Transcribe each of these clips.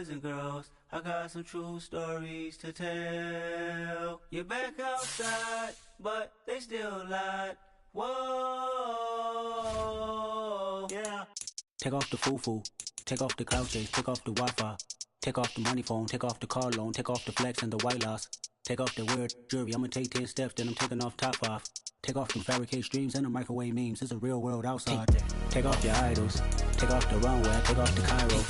boys and girls, I got some true stories to tell. You're back outside, but they still lied. Whoa, yeah. Take off the foo-foo, take off the cloud chase, take off the Wi-Fi, take off the money phone, take off the car loan, take off the flex and the white loss, take off the weird jewelry. I'ma take 10 steps, then I'm taking off top 5. Take off them fabricate streams and the microwave memes. It's a real world outside. Take off your idols, take off the runway, take off the Cairo,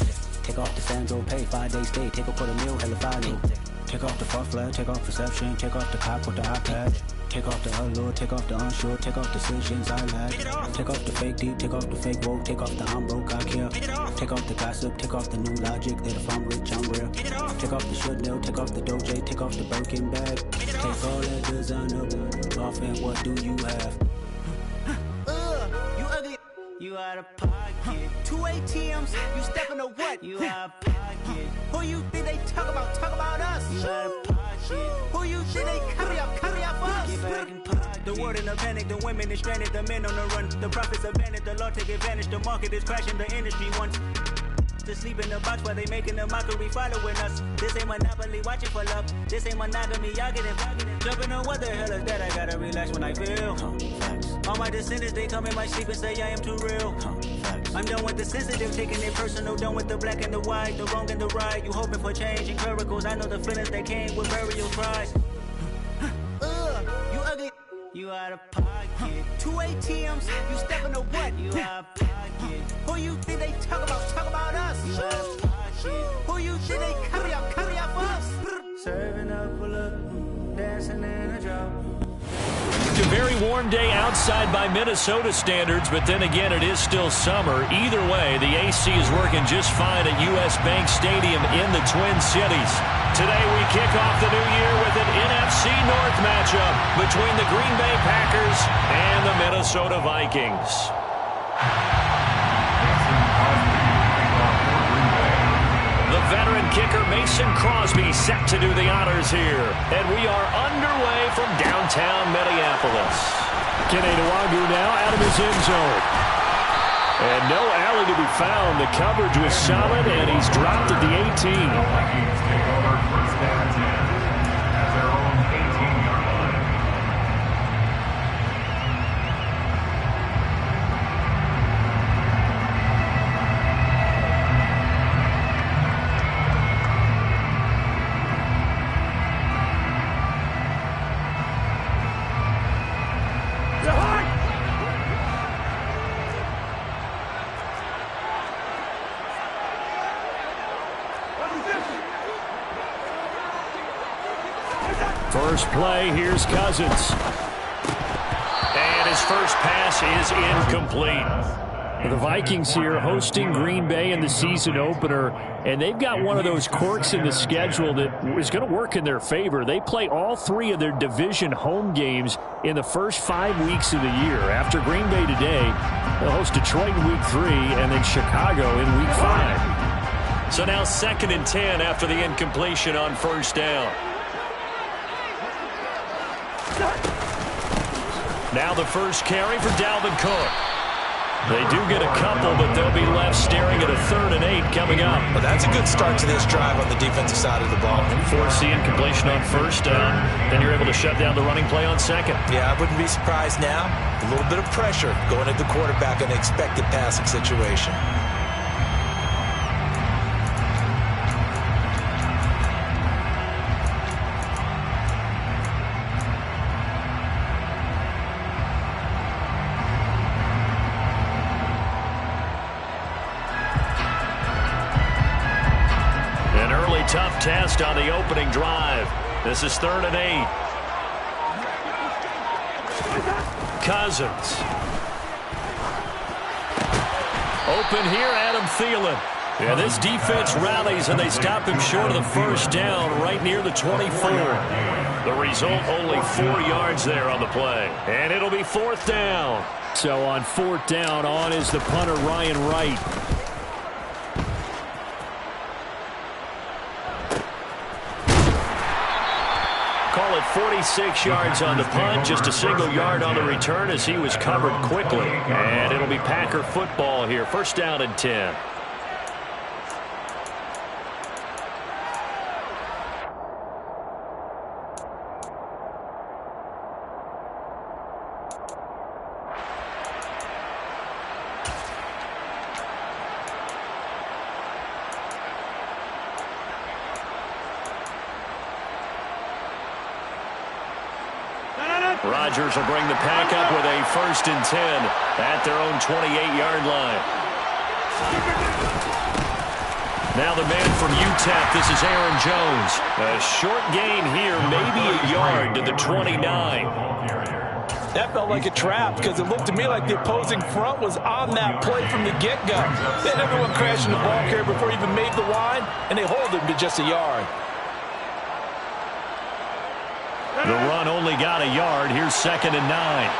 take off the Sandro pay, 5-day stay, take off for the meal, hella final. Take off the far flag, take off perception, take off the cop with the iPad. Take off the allure, take off the unsure, take off decisions I lack. Take off the fake deep, take off the fake woke, take off the I'm broke, I care. Take off the gossip, take off the new logic that if I'm rich, I'm real. Take off the should know, take off the doje, take off the Birkin bag. Take all that designer off and what do you have? You ugly. You out of pocket. 2 ATMs, you stepping to what? You out of pocket. Who you think they talk about? Talk about us. You out of pocket. Who you think they carry up us? Get back in pocket. The world in a panic, the women is stranded, the men on the run. The profits abandoned, the law take advantage. The market is crashing, the industry wants to sleep in the box while they making a mockery following us. This ain't monopoly, watching for love. This ain't monogamy, y'all get it. Jumping on what the hell is that? I gotta relax when I feel. All my descendants, they come in my sleep and say I am too real. I'm done with the sensitive, taking it personal. Done with the black and the white, the wrong and the right. You hoping for change and miracles. I know the feelings that came with burial cries. You ugly. You out of pocket. 2 ATMs, you stepping to what? You out of pocket. Who you think they talk about? Talk about us. You out of pocket. Who you think they carry up us? Serving up a look, dancing in a drop. It's a very warm day outside by Minnesota standards, but then again, it is still summer. Either way, the AC is working just fine at U.S. Bank Stadium in the Twin Cities. Today, we kick off the new year with an NFC North matchup between the Green Bay Packers and the Minnesota Vikings. The veteran kicker Mason Crosby set to do the honors here. And we are underway from downtown Minneapolis. Kene Nwangwu now out of his end zone. And no alley to be found. The coverage was solid, and he's dropped at the 18. The Vikings take over first down and 10 at their own 18-yard line. First play, here's Cousins. And his first pass is incomplete. The Vikings here hosting Green Bay in the season opener, and they've got one of those quirks in the schedule that is going to work in their favor. They play all 3 of their division home games in the first 5 weeks of the year. After Green Bay today, they'll host Detroit in week 3 and then Chicago in week 5. So now 2nd and 10 after the incompletion on first down. Now the first carry for Dalvin Cook. They do get a couple, but they'll be left staring at a 3rd and 8 coming up. Well, that's a good start to this drive on the defensive side of the ball. Force the incompletion on first down. Then you're able to shut down the running play on 2nd. Yeah, I wouldn't be surprised now. A little bit of pressure going at the quarterback in an expected passing situation. Tough test on the opening drive. This is 3rd and 8. Cousins. Open here, Adam Thielen. Yeah, this defense rallies, and they stop him short of the first down right near the 24. The result, only 4 yards there on the play. And it'll be 4th down. So on 4th down, on is the punter, Ryan Wright. Call it 46 yards on the punt, just a single yard on the return as he was covered quickly. And it'll be Packer football here. First down and 10. Rodgers will bring the pack up with a 1st and 10 at their own 28-yard line. Now the man from UTEP, this is Aaron Jones. A short gain here, maybe a yard to the 29. That felt like a trap because it looked to me like the opposing front was on that play from the get-go. They had everyone crashing the ball carrier before he even made the line, and they hold him to just a yard. The run only got a yard. Here's 2nd and 9.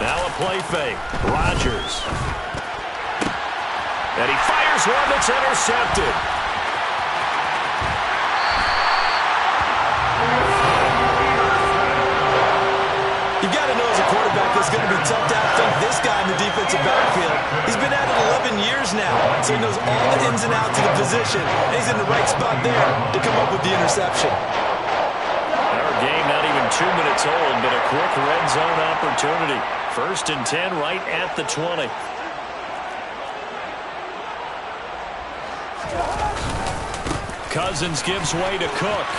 Now a play fake. Rodgers. And he fires one that's intercepted. You got to know as a quarterback it's going to be tough to outthink this guy in the defensive backfield. He's been at it 11 years now, so he knows all the ins and outs of the position, and he's in the right spot there to come up with the interception. Our game not even 2 minutes old, but a quick red zone opportunity. 1st and 10 right at the 20. Cousins gives way to Cook.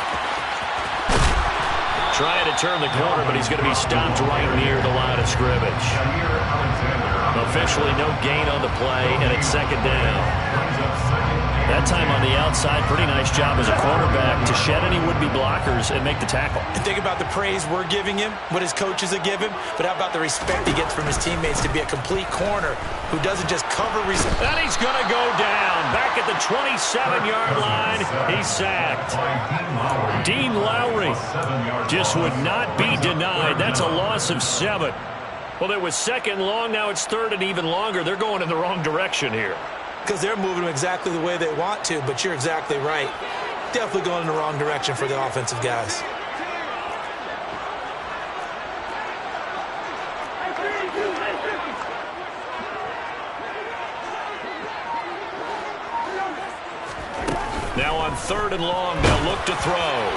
Trying to turn the corner, but he's going to be stopped right near the line of scrimmage. Officially no gain on the play, and it's 2nd down. That time on the outside, pretty nice job as a cornerback to shed any would-be blockers and make the tackle. And think about the praise we're giving him, what his coaches have given, but how about the respect he gets from his teammates to be a complete corner who doesn't just cover. And he's going to go down. Back at the 27-yard line, he's sacked. Dean Lowry just would not be denied. That's a loss of 7. Well, it was 2nd long. Now it's 3rd and even longer. They're going in the wrong direction here. Because they're moving them exactly the way they want to, but you're exactly right. Definitely going in the wrong direction for the offensive guys. Now on 3rd and long, they'll look to throw.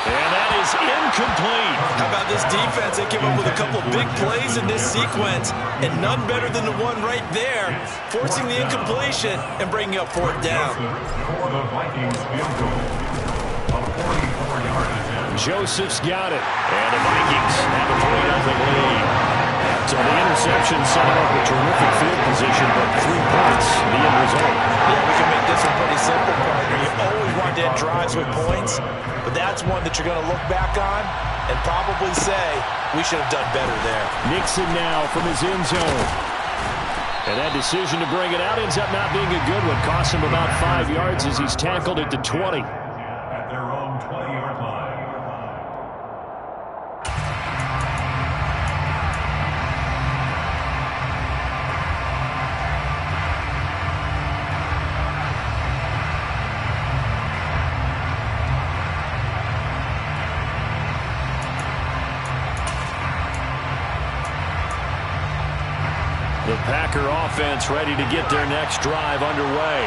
And that is incomplete. How about this defense? They came up with a couple of big plays in this sequence, and none better than the one right there, forcing the incompletion and bringing up 4th down. For the Vikings field goal, a 44-yard attempt. Joseph's got it. And the Vikings have a 3-0 lead. So the interception set up a terrific field position, but 3 points, the end result. Yeah, we can make this one pretty simple, partner. You always want to end drives with points, but that's one that you're going to look back on and probably say, we should have done better there. Nixon now from his end zone. And that decision to bring it out ends up not being a good one. Costs him about 5 yards as he's tackled at the 20. At their own 20-yard line. The Packer offense ready to get their next drive underway.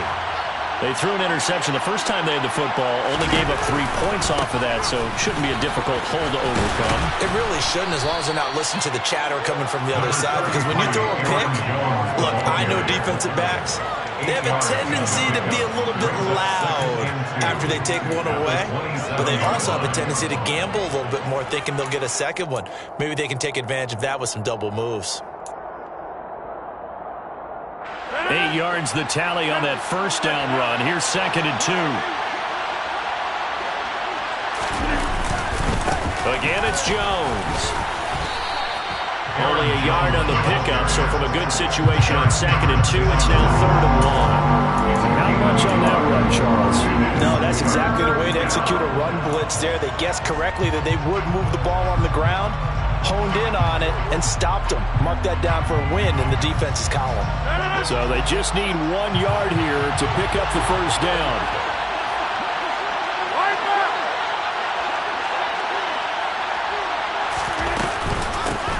They threw an interception the first time they had the football, only gave up 3 points off of that, so it shouldn't be a difficult hole to overcome. It really shouldn't, as long as they're not listening to the chatter coming from the other side, because when you throw a pick, look, I know defensive backs, they have a tendency to be a little bit loud after they take one away, but they also have a tendency to gamble a little bit more, thinking they'll get a second one. Maybe they can take advantage of that with some double moves. 8 yards the tally on that 1st down run. Here's 2nd and 2. Again, it's Jones. Only a yard on the pickup, so from a good situation on 2nd and 2, it's now 3rd and 1. Not much on that run, Charles. No, that's exactly the way to execute a run blitz there. They guessed correctly that they would move the ball on the ground, honed in on it, and stopped them. Mark that down for a win in the defense's column. So they just need 1 yard here to pick up the 1st down.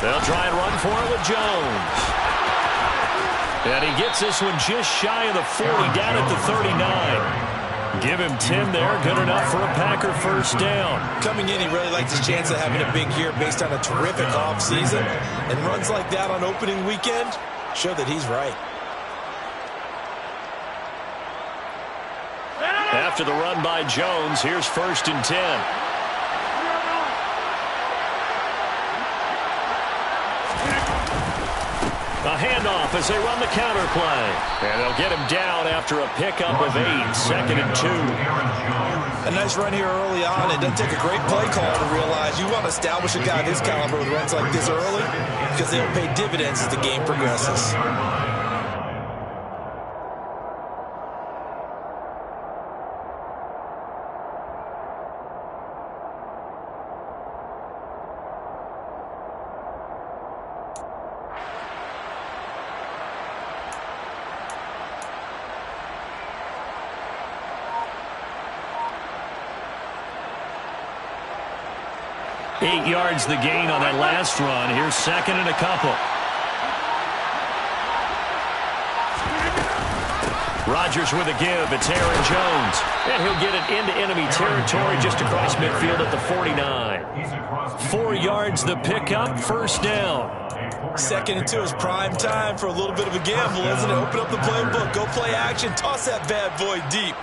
They'll try and run for it with Jones. And he gets this one just shy of the 40, down at the 39. Give him 10 there, good enough for a Packer 1st down. Coming in, he really likes his chance of having a big year based on a terrific offseason. And runs like that on opening weekend show that he's right. after the run by Jones. Here's 1st and 10. A handoff as they run the counter play. And they'll get him down after a pickup of 8, 2nd and 2. A nice run here early on. It doesn't take a great play call to realize you want to establish a guy this caliber with runs like this early because they'll pay dividends as the game progresses. Eight yards the gain on that last run. Here's 2nd and a couple. Rodgers with a give. It's Aaron Jones. And he'll get it into enemy territory just across midfield at the 49. 4 yards the pickup. 1st down. 2nd and 2 is prime time for a little bit of a gamble, isn't it? Open up the playbook. Go play action. Toss that bad boy deep.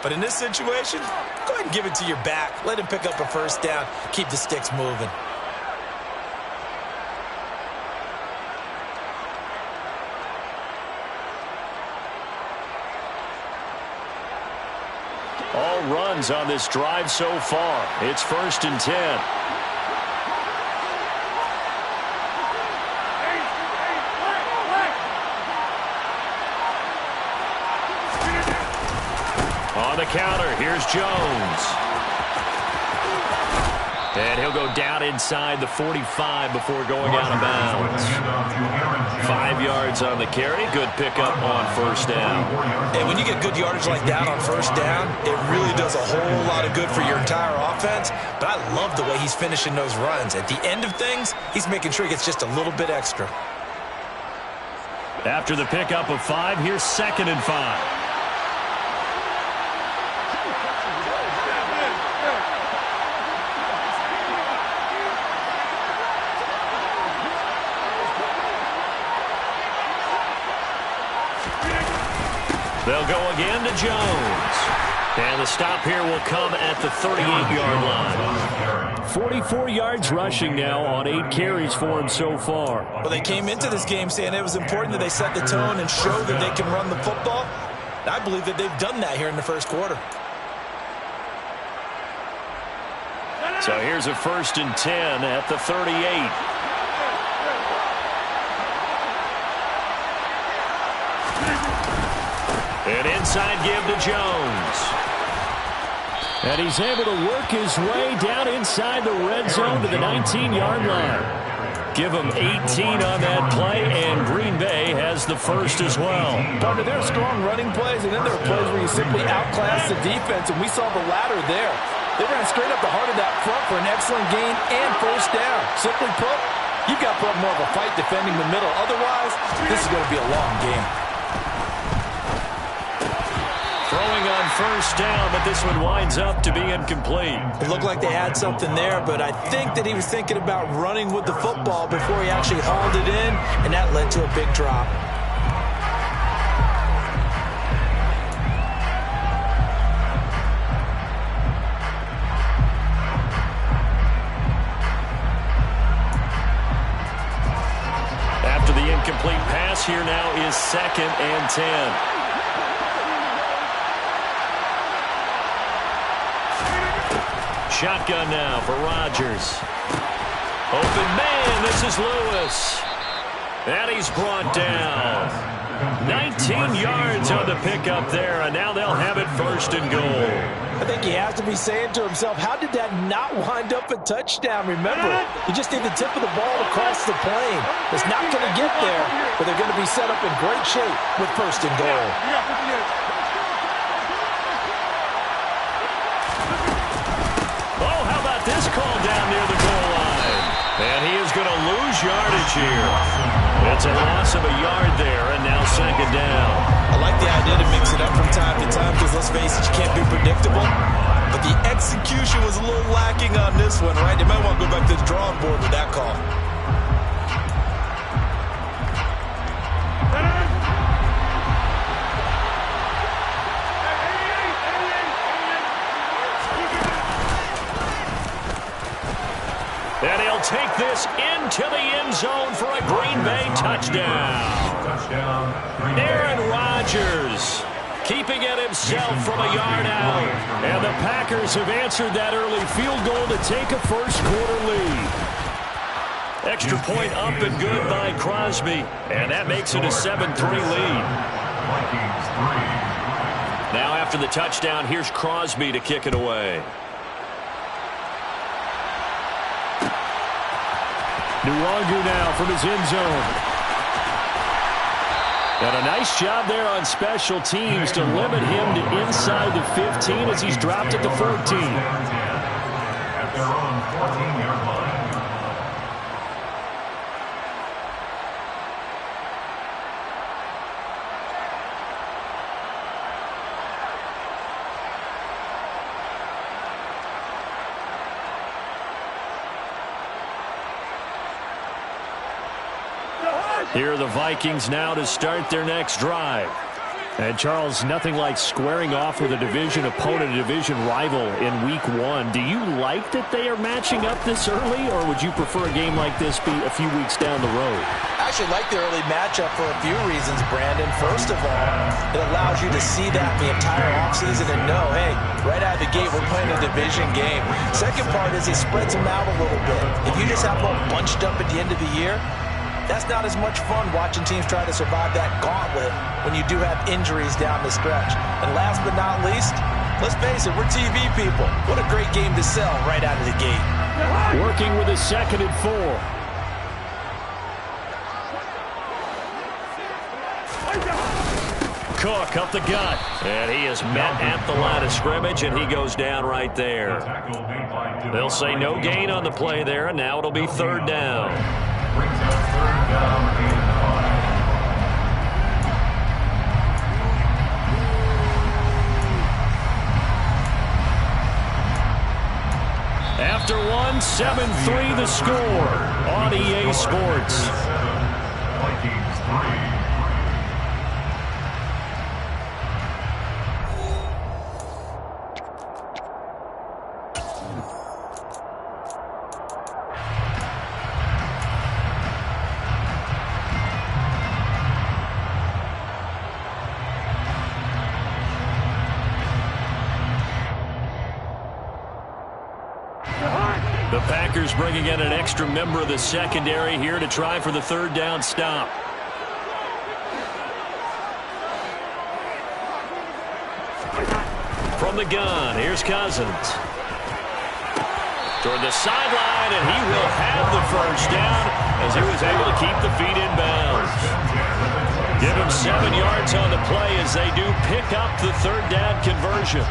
But in this situation, go ahead and give it to your back. Let him pick up a 1st down. Keep the sticks moving. All runs on this drive so far. It's 1st and 10. On the counter, here's Jones. And he'll go down inside the 45 before going out of bounds. 5 yards on the carry. Good pickup on 1st down. And when you get good yardage like that on 1st down, it really does a whole lot of good for your entire offense. But I love the way he's finishing those runs. At the end of things, he's making sure he gets just a little bit extra. After the pickup of 5, here's 2nd and 5. They'll go again to Jones. And the stop here will come at the 38-yard line. 44 yards rushing now on 8 carries for him so far. Well, they came into this game saying it was important that they set the tone and show that they can run the football. I believe that they've done that here in the 1st quarter. So here's a 1st and 10 at the 38. An inside give to Jones. And he's able to work his way down inside the red zone to the 19-yard line. Give him 18 on that play, and Green Bay has the 1st as well. Partner, there are strong running plays, and then there are plays where you simply outclass the defense, and we saw the latter there. They ran straight up the heart of that front for an excellent gain and 1st down. Simply put, you've got to put up more of a fight defending the middle. Otherwise, this is going to be a long game. Throwing on 1st down, but this one winds up to be incomplete. It looked like they had something there, but I think that he was thinking about running with the football before he actually hauled it in, and that led to a big drop. After the incomplete pass, here now is 2nd and 10. Shotgun now for Rodgers. Open man, this is Lewis. And he's brought down. 19 yards on the pickup there, and now they'll have it 1st and goal. I think he has to be saying to himself, how did that not wind up a touchdown? Remember, you just need the tip of the ball to cross the plane. It's not going to get there, but they're going to be set up in great shape with 1st and goal. This call down near the goal line. And he is going to lose yardage here. It's a loss of a yard there, and now 2nd down. I like the idea to mix it up from time to time because, let's face it, you can't be predictable. But the execution was a little lacking on this one, right? They might want to go back to the drawing board with that call. And he'll take this into the end zone for a Green Bay touchdown. Aaron Rodgers keeping it himself from a yard out. And the Packers have answered that early field goal to take a first-quarter lead. Extra point up and good by Crosby. And that makes it a 7-3 lead. Now after the touchdown, here's Crosby to kick it away. Nwangu now from his end zone. And a nice job there on special teams to limit him to inside the 15 as he's dropped at the 14. At their own 14-yard line. Here are the Vikings now to start their next drive. And, Charles, nothing like squaring off with a division opponent, a division rival in week 1. Do you like that they are matching up this early, or would you prefer a game like this be a few weeks down the road? I actually like the early matchup for a few reasons, Brandon. First of all, it allows you to see that the entire offseason and know, hey, right out of the gate, we're playing a division game. Second part is it spreads them out a little bit. If you just have them all bunched up at the end of the year, that's not as much fun watching teams try to survive that gauntlet when you do have injuries down the stretch. And last but not least, let's face it, we're TV people. What a great game to sell right out of the gate. Working with a 2nd and 4. Cook up the gut. And he is met at the line of scrimmage, and he goes down right there. They'll say no gain on the play there, and now it'll be 3rd down. Brings up 3rd down and 5. After 1, 7-3 the score on EA Sports. Vikings 3. The Packers bringing in an extra member of the secondary here to try for the 3rd down stop. From the gun, here's Cousins. Toward the sideline, and he will have the 1st down as he was able to keep the feet in bounds. Give him 7 yards on the play as they do pick up the 3rd down conversion.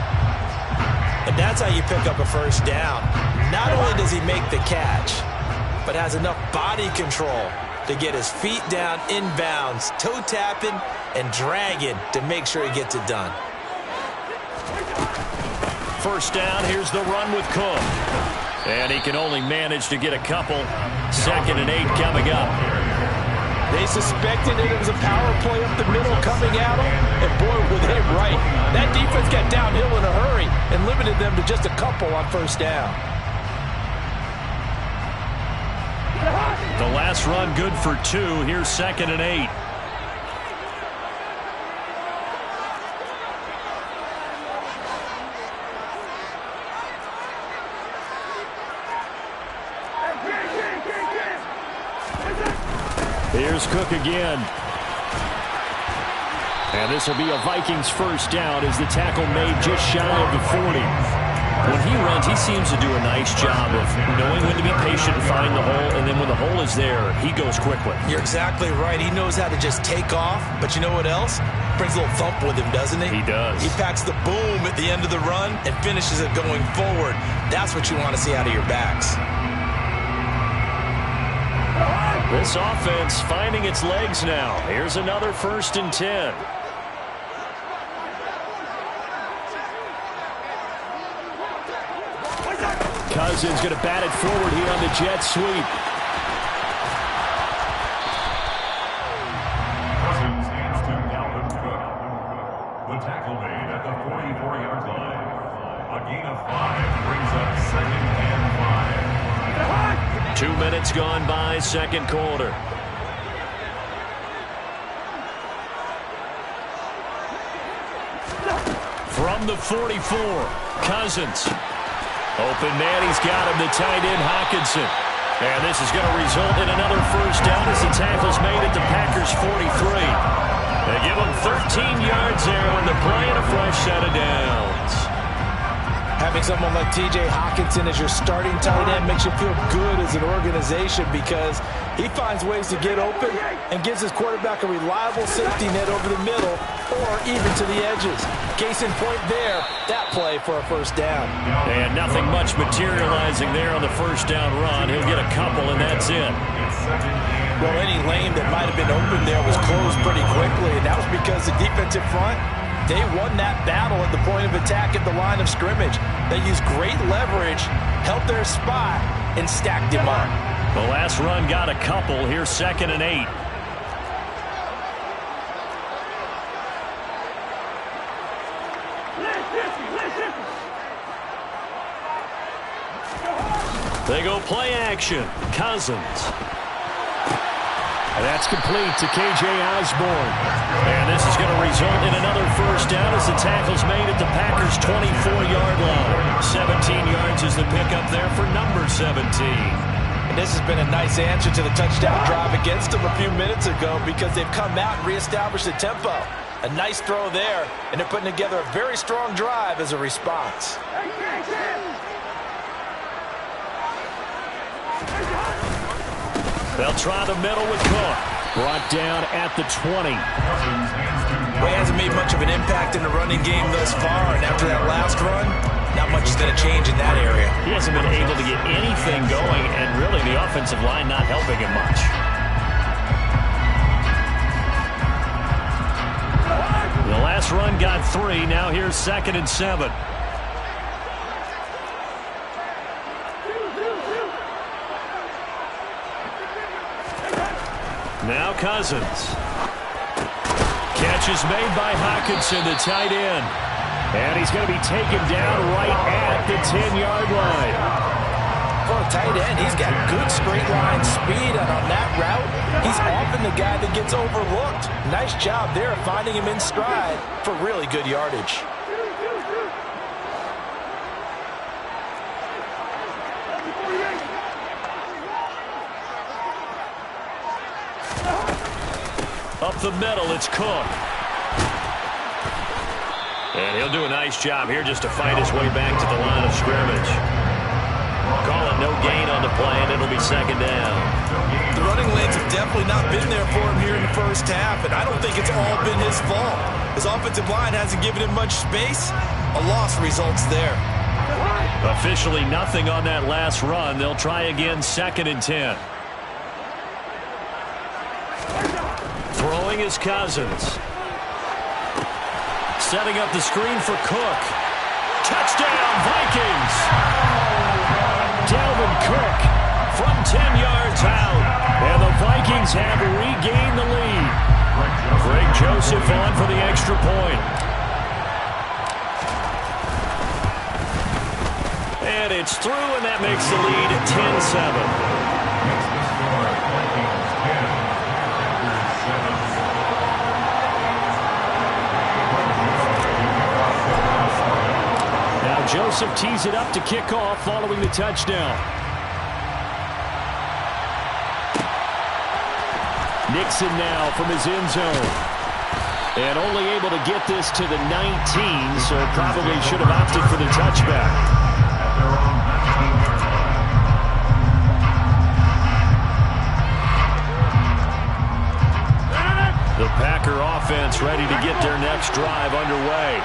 And that's how you pick up a 1st down. Not only does he make the catch, but has enough body control to get his feet down inbounds, toe tapping and dragging to make sure he gets it done. 1st down, here's the run with Cook. And he can only manage to get a couple. 2nd and 8 coming up. They suspected it was a power play up the middle coming at them, and boy, were they right. That defense got downhill in a hurry and limited them to just a couple on 1st down. The last run good for 2. Here's 2nd and 8. Here's Cook again. And this will be a Vikings 1st down as the tackle made just shy of the 40. When he runs, he seems to do a nice job of knowing when to be patient and find the hole, and then when the hole is there, he goes quickly. You're exactly right. He knows how to just take off, but you know what else? Brings a little thump with him, doesn't he? He does. He packs the boom at the end of the run and finishes it going forward. That's what you want to see out of your backs. This offense finding its legs now. Here's another 1st and 10. Cousins going to bat it forward here on the jet sweep. Cousins hands to Dalvin Cook. The tackle made at the 44-yard line. A gain of 5 brings up 2nd and 5. 2 minutes gone by, second quarter. From the 44, Cousins. Open man, he's got him, the tight end, Hockenson. And this is going to result in another first down as the tackle's made at the Packers' 43. They give him 13 yards there on the play and a fresh set of downs. Having someone like T.J. Hockenson as your starting tight end makes you feel good as an organization because he finds ways to get open and gives his quarterback a reliable safety net over the middle or even to the edges. Case in point there, that play for a first down. And nothing much materializing there on the first down run. He'll get a couple, and that's it. Well, any lane that might have been open there was closed pretty quickly, and that was because the defensive front, they won that battle at the point of attack at the line of scrimmage. They used great leverage, held their spot, and stacked him up. The last run got a couple. Here's 2nd and 8. They go play action. Cousins. And that's complete to K.J. Osborne. And this is going to result in another first down as the tackle's made at the Packers' 24-yard line. 17 yards is the pickup there for number 17. And this has been a nice answer to the touchdown drive against them a few minutes ago because they've come out and reestablished the tempo. A nice throw there, and they're putting together a very strong drive as a response. They'll try the middle with Cook. Brought down at the 20. Well, he hasn't made much of an impact in the running game thus far, and after that last run, not much is going to change in that area. He hasn't been able to get anything going, and really the offensive line not helping him much. The last run got 3. Now here's 2nd and 7. Now Cousins. Catch is made by Hockenson, the tight end. And he's going to be taken down right at the 10-yard line. For a tight end, he's got good straight line speed, and on that route, he's often the guy that gets overlooked. Nice job there finding him in stride for really good yardage. Up the middle, it's Cook. And he'll do a nice job here just to fight his way back to the line of scrimmage. Call it no gain on the play, and it'll be 2nd down. The running lanes have definitely not been there for him here in the first half, and I don't think it's all been his fault. His offensive line hasn't given him much space. A loss results there. Officially nothing on that last run. They'll try again, 2nd and 10. Throwing is Cousins. Setting up the screen for Cook. Touchdown, Vikings! Dalvin Cook from 10 yards out. And the Vikings have regained the lead. Greg Joseph on for the extra point. And it's through, and that makes the lead at 10-7. Joseph tees it up to kick off following the touchdown. Nixon now from his end zone. And only able to get this to the 19, so probably should have opted for the touchback. The Packer offense ready to get their next drive underway.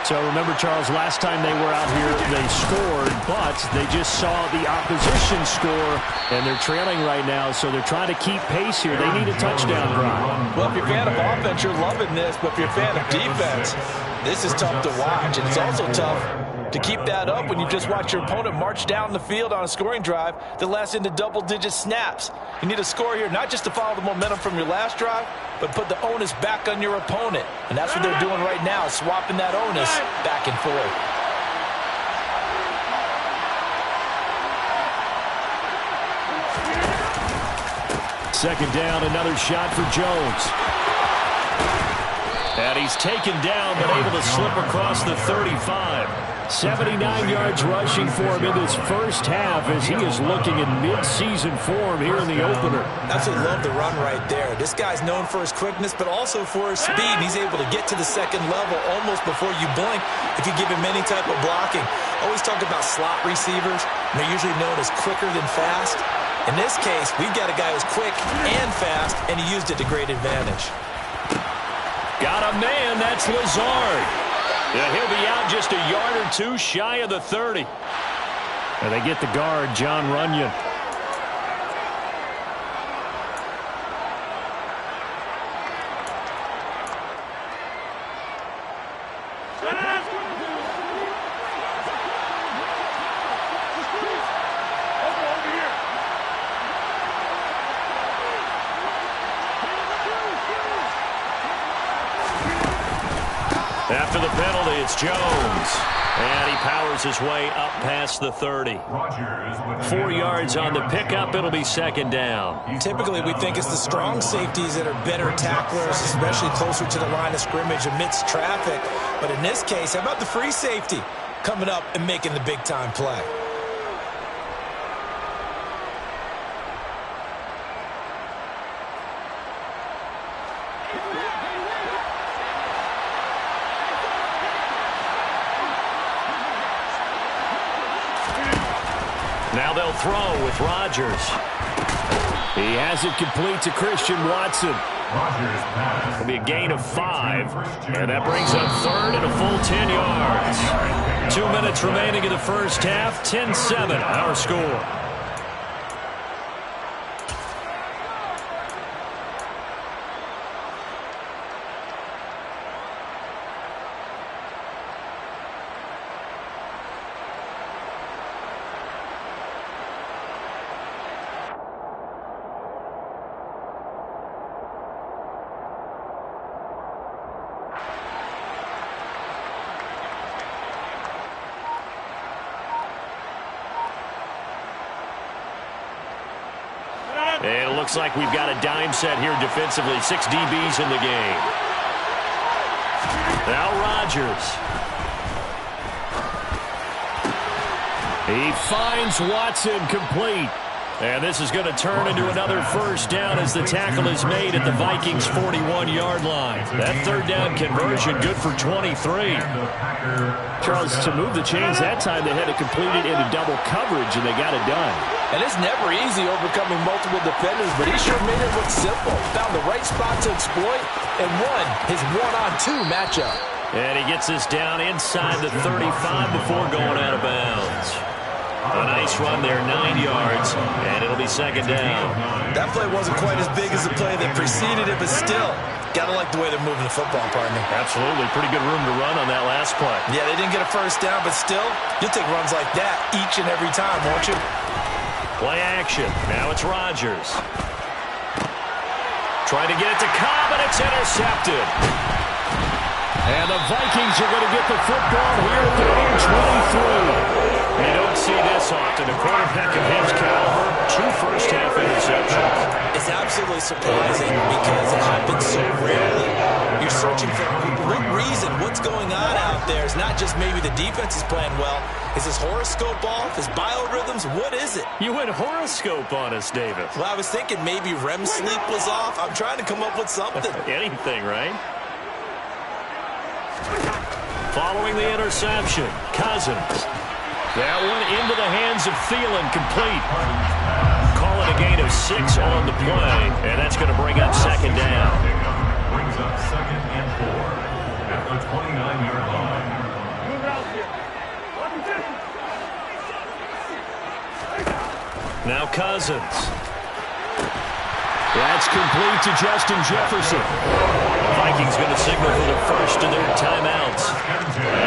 So remember, Charles, last time they were out here, they scored, but they just saw the opposition score, and they're trailing right now, so they're trying to keep pace here. They need a touchdown drive. Well, if you're a fan of offense, you're loving this, but if you're a fan of defense, this is tough to watch, and it's also tough to keep that up when you just watch your opponent march down the field on a scoring drive that lasts into double-digit snaps. You need a score here, not just to follow the momentum from your last drive, but put the onus back on your opponent. And that's what they're doing right now, swapping that onus back and forth. second down, another shot for Jones. And he's taken down, but able to slip across the 35. 79 yards rushing for him in this first half as he is looking in mid-season form here in the opener. Absolutely love the run right there. This guy's known for his quickness, but also for his speed. He's able to get to the second level almost before you blink if you give him any type of blocking. Always talk about slot receivers. They're usually known as quicker than fast. In this case, we've got a guy who's quick and fast, and he used it to great advantage. Got a man, that's Lazard. Yeah, he'll be out just a yard or two shy of the 30. And they get the guard, John Runyon. After the penalty, it's Jones. And he powers his way up past the 30. 4 yards on the pickup. It'll be second down. Typically, we think it's the strong safeties that are better tacklers, especially closer to the line of scrimmage amidst traffic. But in this case, how about the free safety coming up and making the big-time play? Now they'll throw with Rodgers. He has it complete to Christian Watson. It'll be a gain of 5, and that brings up third and a full 10 yards. 2 minutes remaining in the first half, 10-7 our score. And it looks like we've got a dime set here defensively. 6 DBs in the game. Now Rodgers. He finds Watson complete. And this is going to turn into another first down as the tackle is made at the Vikings' 41-yard line. That third down conversion good for 23. Charles, to move the chains that time, they had to complete it into double coverage, and they got it done. And it's never easy overcoming multiple defenders, but he sure made it look simple. Found the right spot to exploit and won his one-on-2 matchup. And he gets this down inside the 35 before going out of bounds. A nice run there, 9 yards, and it'll be second down. That play wasn't quite as big as the play that preceded it, but still, gotta like the way they're moving the football, partner. Absolutely. Pretty good room to run on that last play. Yeah, they didn't get a first down, but still, you'll take runs like that each and every time, won't you? Play action. Now it's Rodgers. Trying to get it to Cobb, and it's intercepted. And the Vikings are going to get the football here at their own 23. You don't see this often. A quarterback of his caliber, 2 first-half interceptions. It's absolutely surprising because it happens so rarely. You're searching for what reason, what's going on out there. It's not just maybe the defense is playing well. Is his horoscope off? His biorhythms? What is it? You went horoscope on us, David. Well, I was thinking maybe REM sleep was off. I'm trying to come up with something. Anything, right? Following the interception, Cousins. That one into the hands of Thielen, complete. Call it a gain of 6 on the play, and that's going to bring up second down. Brings up second and 4 at the 29-yard line. Now Cousins. That's complete to Justin Jefferson. The Vikings going to signal for the first of their timeouts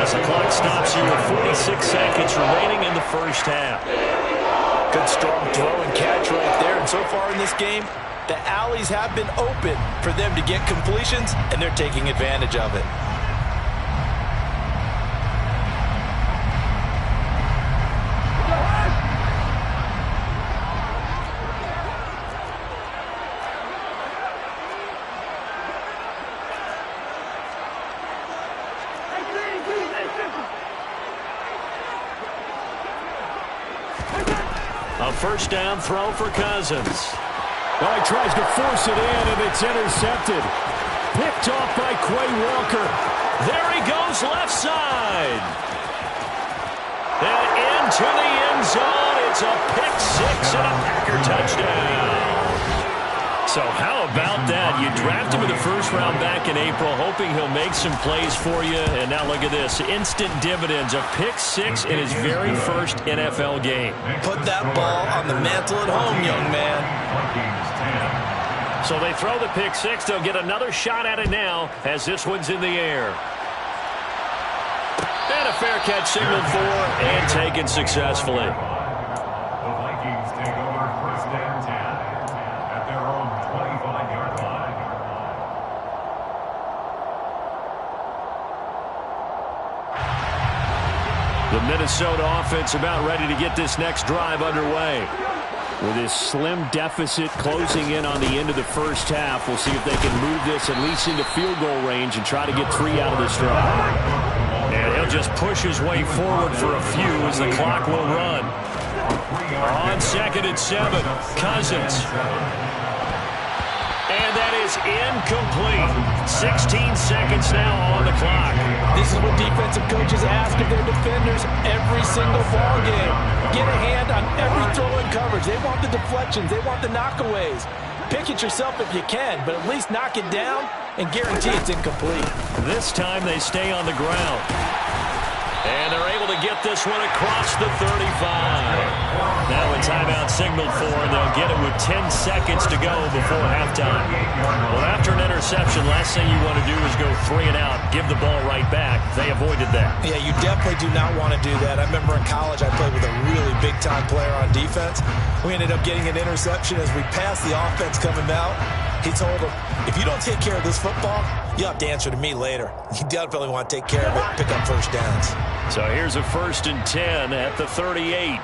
as the clock stops here with 46 seconds remaining in the first half. Good strong throw and catch right there. And so far in this game, the alleys have been open for them to get completions, and they're taking advantage of it. A first down throw for Cousins. Oh, he tries to force it in, and it's intercepted. Picked off by Quay Walker. There he goes, left side. And into the end zone. It's a pick six and a Packer touchdown. So how about that? You draft him in the first round back in April, hoping he'll make some plays for you. And now look at this. Instant dividends. A pick six in his very first NFL game. Put that ball on the mantle at home, young man. So they throw the pick six. They'll get another shot at it now as this one's in the air. And a fair catch signaled for and taken successfully. The Vikings take over first and 10 at their own 25-yard line. The Minnesota offense about ready to get this next drive underway. With this slim deficit closing in on the end of the first half, we'll see if they can move this at least into field goal range and try to get 3 out of this drive. And he'll just push his way forward for a few as the clock will run. On 2nd and 7, Cousins. And that is incomplete. 16 seconds now on the clock. This is what defensive coaches ask of their defenders every single ball game. Get a hand on every throw in coverage. They want the deflections. They want the knockaways. Pick it yourself if you can, but at least knock it down and guarantee it's incomplete. This time they stay on the ground. And they're able to get this one across the 35. Now a timeout signaled for, and they'll get it with 10 seconds to go before halftime. Well, after an interception, last thing you want to do is go 3 and out, give the ball right back. They avoided that. Yeah, you definitely do not want to do that. I remember in college I played with a really big-time player on defense. We ended up getting an interception as we passed the offense coming out. He told him, if you don't take care of this football, you'll have to answer to me later. You definitely want to take care of it, pick up first downs. So here's a 1st and 10 at the 38.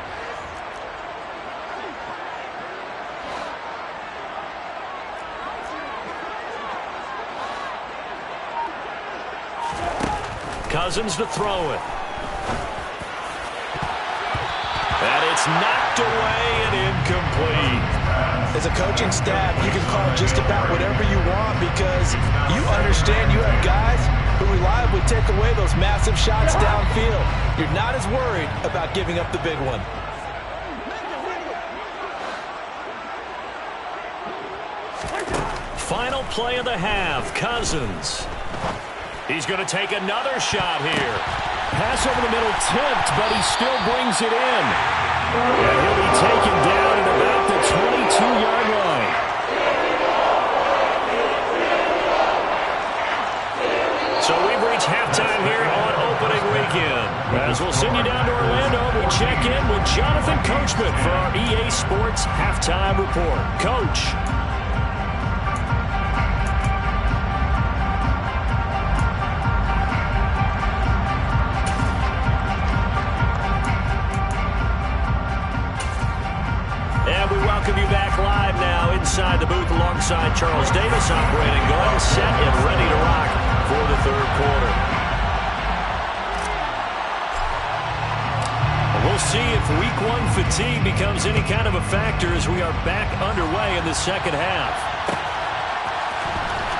Cousins to throw it. And it's knocked away and incomplete. As a coaching staff, you can call just about whatever you want because you understand you have guys who reliably take away those massive shots downfield. You're not as worried about giving up the big one. Final play of the half, Cousins. He's going to take another shot here. Pass over the middle tipped, but he still brings it in. And he'll be taken down at about the 22-yard line. So we've reached halftime here on opening weekend. As we'll send you down to Orlando, we check in with Jonathan Coachman for our EA Sports Halftime Report. Coach. Welcome you back live now inside the booth alongside Charles Davis operating, going set and ready to rock for the third quarter. And we'll see if week 1 fatigue becomes any kind of a factor as we are back underway in the second half.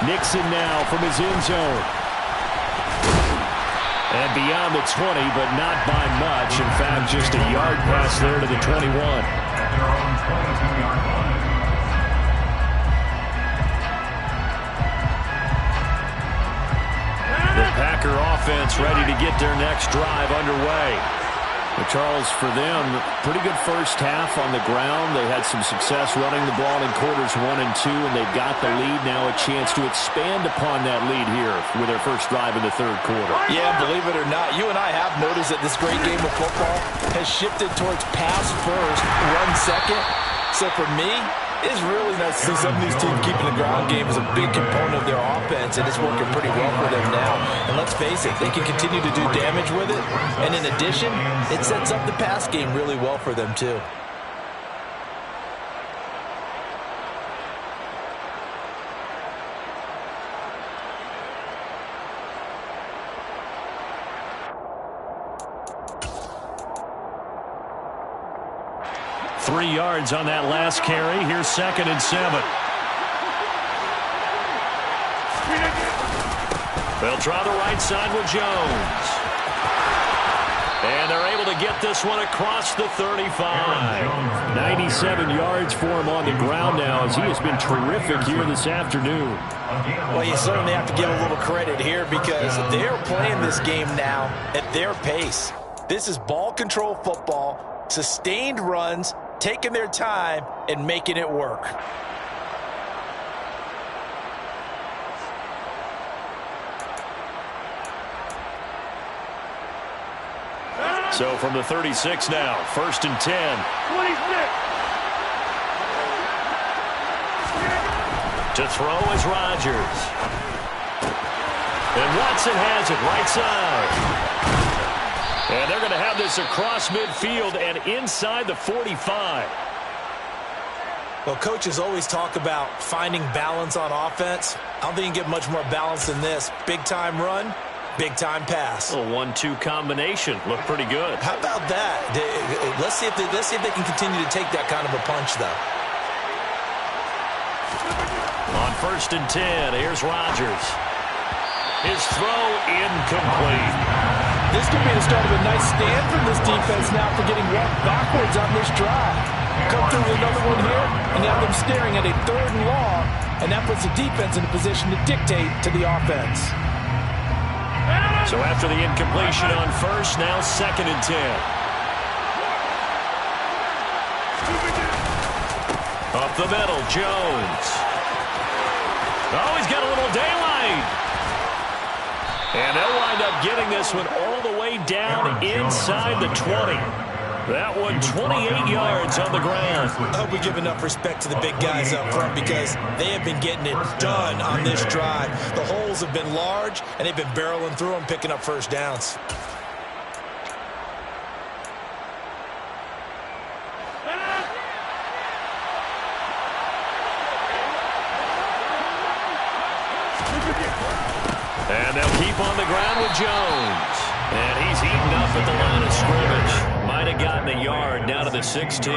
Nixon now from his end zone. And beyond the 20, but not by much. In fact, just a yard pass there to the 21. Their own 22-yard line. The Packer offense ready to get their next drive underway. Well, Charles, for them, pretty good first half on the ground. They had some success running the ball in quarters 1 and 2, and they've got the lead. Now a chance to expand upon that lead here with their first drive in the third quarter. Yeah, believe it or not, you and I have noticed that this great game of football has shifted towards pass first, run second. So for me, it's really nice to see some of these teams keeping the ground game as a big component of their offense, and it's working pretty well for them now. And let's face it, they can continue to do damage with it. And in addition, it sets up the pass game really well for them too. 3 yards on that last carry. Here's 2nd and 7. They'll try the right side with Jones. And they're able to get this one across the 35. 97 yards for him on the ground now, as he has been terrific here this afternoon. Well, you certainly have to give a little credit here because they're playing this game now at their pace. This is ball control football, sustained runs, taking their time and making it work. So from the 36 now, 1st and 10. 26. To throw is Rodgers. And Watson has it right side. And they're going to have this across midfield and inside the 45. Well, coaches always talk about finding balance on offense. I don't think you can get much more balance than this. Big-time run, big-time pass. A 1-2 combination. Looked pretty good. How about that? Let's see if they can continue to take that kind of a punch, though. On 1st and 10, here's Rodgers. His throw incomplete. This could be the start of a nice stand from this defense now for getting walked backwards on this drive. Come through with another one here, and now them staring at a 3rd and long, and that puts the defense in a position to dictate to the offense. So after the incompletion on 1st, now 2nd and 10. Up the middle, Jones. Oh, he's got a little daylight. And they'll wind up getting this one all the way down inside the 20. That one 28 yards on the ground. I hope we give enough respect to the big guys up front because they have been getting it done on this drive. The holes have been large, and they've been barreling through them, picking up 1st downs. And they'll keep on the ground with Jones. And he's eaten up at the line of scrimmage. Might have gotten a yard down to the 16.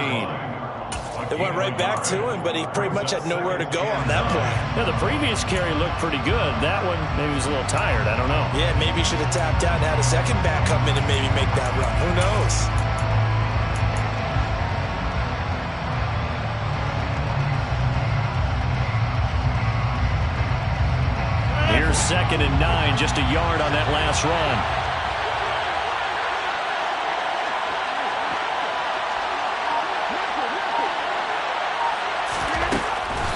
They went right back to him, but he pretty much had nowhere to go on that play. Yeah, the previous carry looked pretty good. That one, maybe he was a little tired. I don't know. Yeah, maybe he should have tapped out and had a second back come in and maybe make that run. Who knows? Here's 2nd and 9, just a yard on that last run.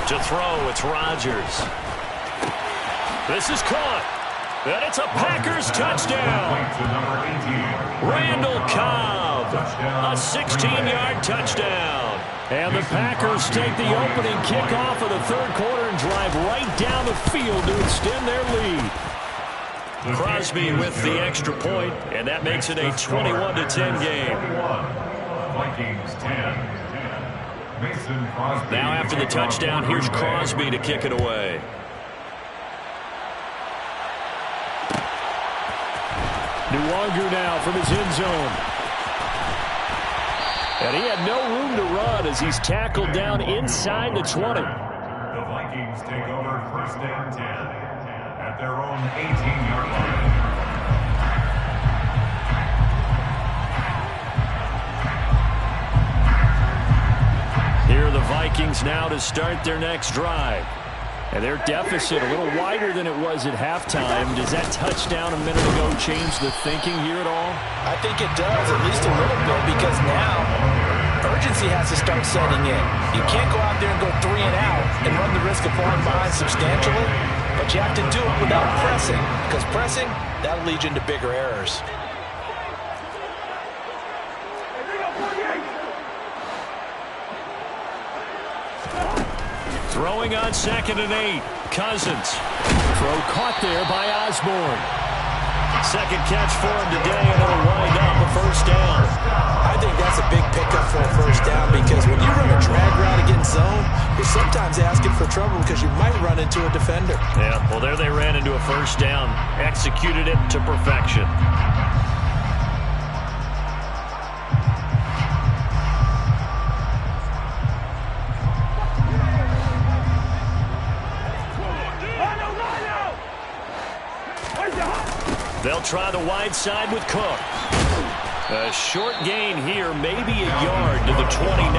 To throw, it's Rodgers. This is caught. And it's a Packers touchdown. Randall Cobb, a 16-yard touchdown. And the Packers take the opening kickoff of the 3rd quarter and drive right down the field to extend their lead. Crosby with the extra point, and that makes it a 21-10 game. Vikings 10. Now after the touchdown, here's Crosby to kick it away. Nwangu now from his end zone. And he had no room to run as he's tackled down inside the 20. The Vikings take over 1st and 10 at their own 18-yard line. Here are the Vikings now to start their next drive. And their deficit a little wider than it was at halftime. Does that touchdown a minute ago change the thinking here at all? I think it does, at least a little bit, because now urgency has to start setting in. You can't go out there and go 3 and out and run the risk of falling behind substantially, but you have to do it without pressing, because pressing, that'll lead you into bigger errors. Throwing on 2nd and 8. Cousins. Throw caught there by Osborne. 2nd catch for him today, and it'll wind up a 1st down. I think that's a big pickup for a 1st down because when you run a drag route against zone, you're sometimes asking for trouble because you might run into a defender. Yeah, well, there they ran into a 1st down. Executed it to perfection. They'll try the wide side with Cook. A short gain here, maybe a yard to the 29.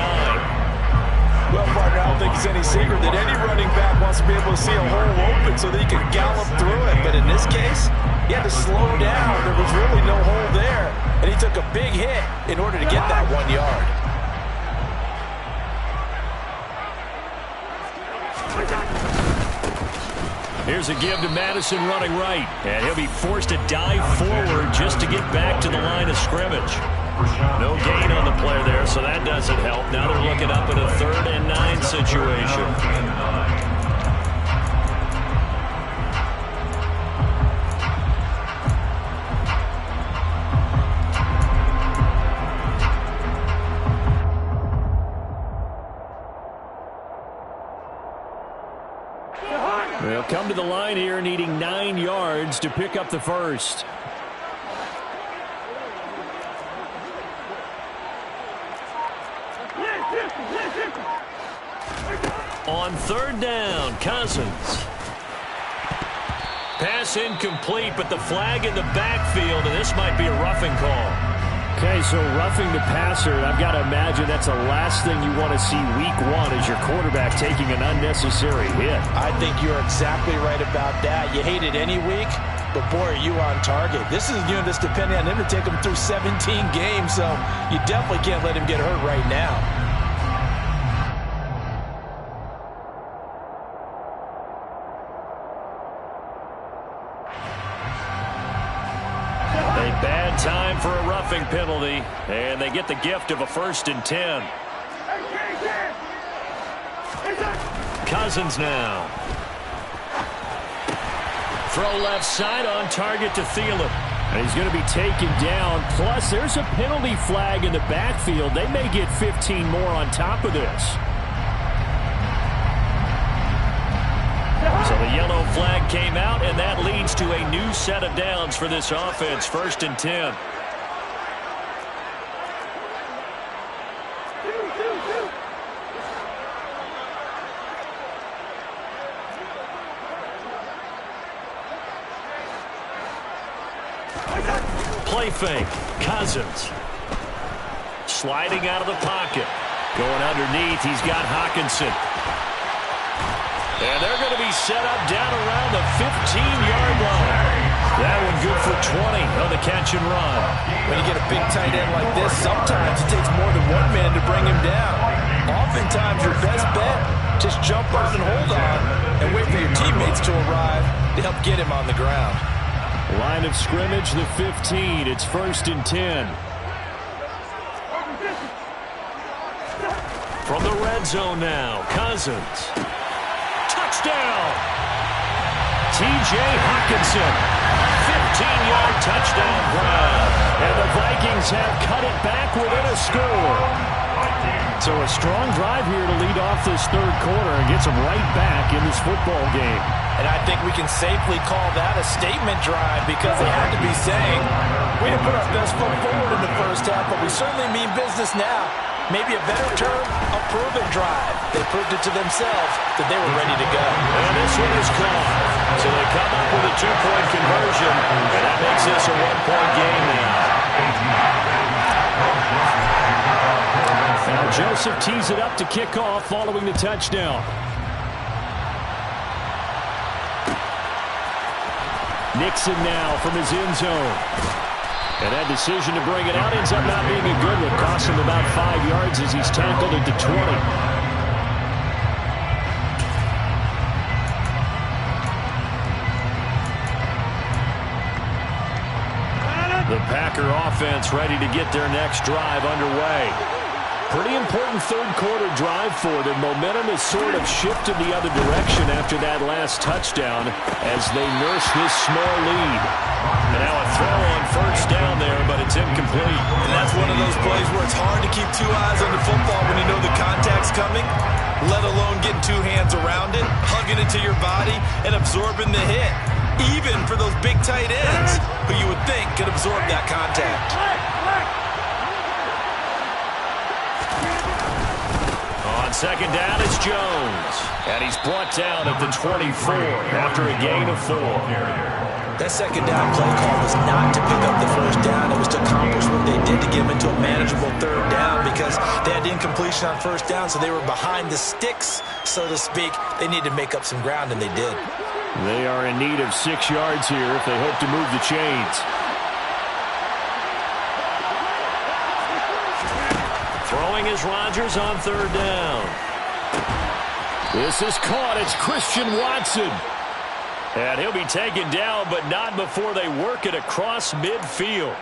Well, partner, I don't think it's any secret that any running back wants to be able to see a hole open so that he can gallop through it. But in this case, he had to slow down. There was really no hole there. And he took a big hit in order to get that 1 yard. Here's a give to Madison running right. And he'll be forced to dive forward just to get back to the line of scrimmage. No gain on the play there, so that doesn't help. Now they're looking up at a 3rd and 9 situation. They'll come to the line here needing 9 yards to pick up the first. On 3rd down, Cousins. Pass incomplete, but the flag in the backfield, and this might be a roughing call. Okay, so roughing the passer, I've got to imagine that's the last thing you want to see week 1 as your quarterback taking an unnecessary hit. I think you're exactly right about that. You hate it any week, but boy, are you on target. This is a unit that's depending on him to take him through 17 games, so you definitely can't let him get hurt right now. Bad time for a roughing penalty, and they get the gift of a 1st and 10. Cousins now. Throw left side on target to Thielen. And he's going to be taken down. Plus, there's a penalty flag in the backfield. They may get 15 more on top of this. So the yellow flag came out, and that leads to a new set of downs for this offense. 1st and 10. Play fake. Cousins. Sliding out of the pocket. Going underneath, he's got Hawkinson. And they're going to be set up down around the 15-yard line. That one good for 20 on the catch and run. When you get a big tight end like this, sometimes it takes more than one man to bring him down. Oftentimes, your best bet, just jump on and hold on and wait for your teammates to arrive to help get him on the ground. Line of scrimmage, the 15. It's 1st and 10. From the red zone now, Cousins. Touchdown! T.J. Hawkinson. 15-yard touchdown ground. And the Vikings have cut it back within a score. So a strong drive here to lead off this 3rd quarter and gets them right back in this football game. And I think we can safely call that a statement drive because they had to be saying, we didn't put our best foot forward in the first half, but we certainly mean business now. Maybe a better term, a proven drive. They proved it to themselves that they were ready to go. And this one is caught. So they come up with a 2-point conversion, and that makes this a 1-point game now. Now Joseph tees it up to kick off following the touchdown. Nixon now from his end zone. And that decision to bring it out ends up not being a good one. Cost him about 5 yards as he's tackled at the 20. The Packer offense ready to get their next drive underway. Pretty important 3rd quarter drive for them. Momentum has sort of shifted the other direction after that last touchdown as they nurse this small lead. And now a throw on 1st down there, but it's incomplete. And that's one of those plays where it's hard to keep 2 eyes on the football when you know the contact's coming, let alone getting 2 hands around it, hugging it to your body, and absorbing the hit. Even for those big tight ends who you would think could absorb that contact. second down, it's Jones. And he's brought down at the 24 after a gain of 4. That second down play call was not to pick up the first down. It was to accomplish what they did to get them into a manageable third down because they had incompletion on first down, so they were behind the sticks, so to speak. They needed to make up some ground, and they did. They are in need of 6 yards here if they hope to move the chains. Throwing is Rodgers on third down. This is caught. It's Christian Watson. And he'll be taken down, but not before they work it across midfield.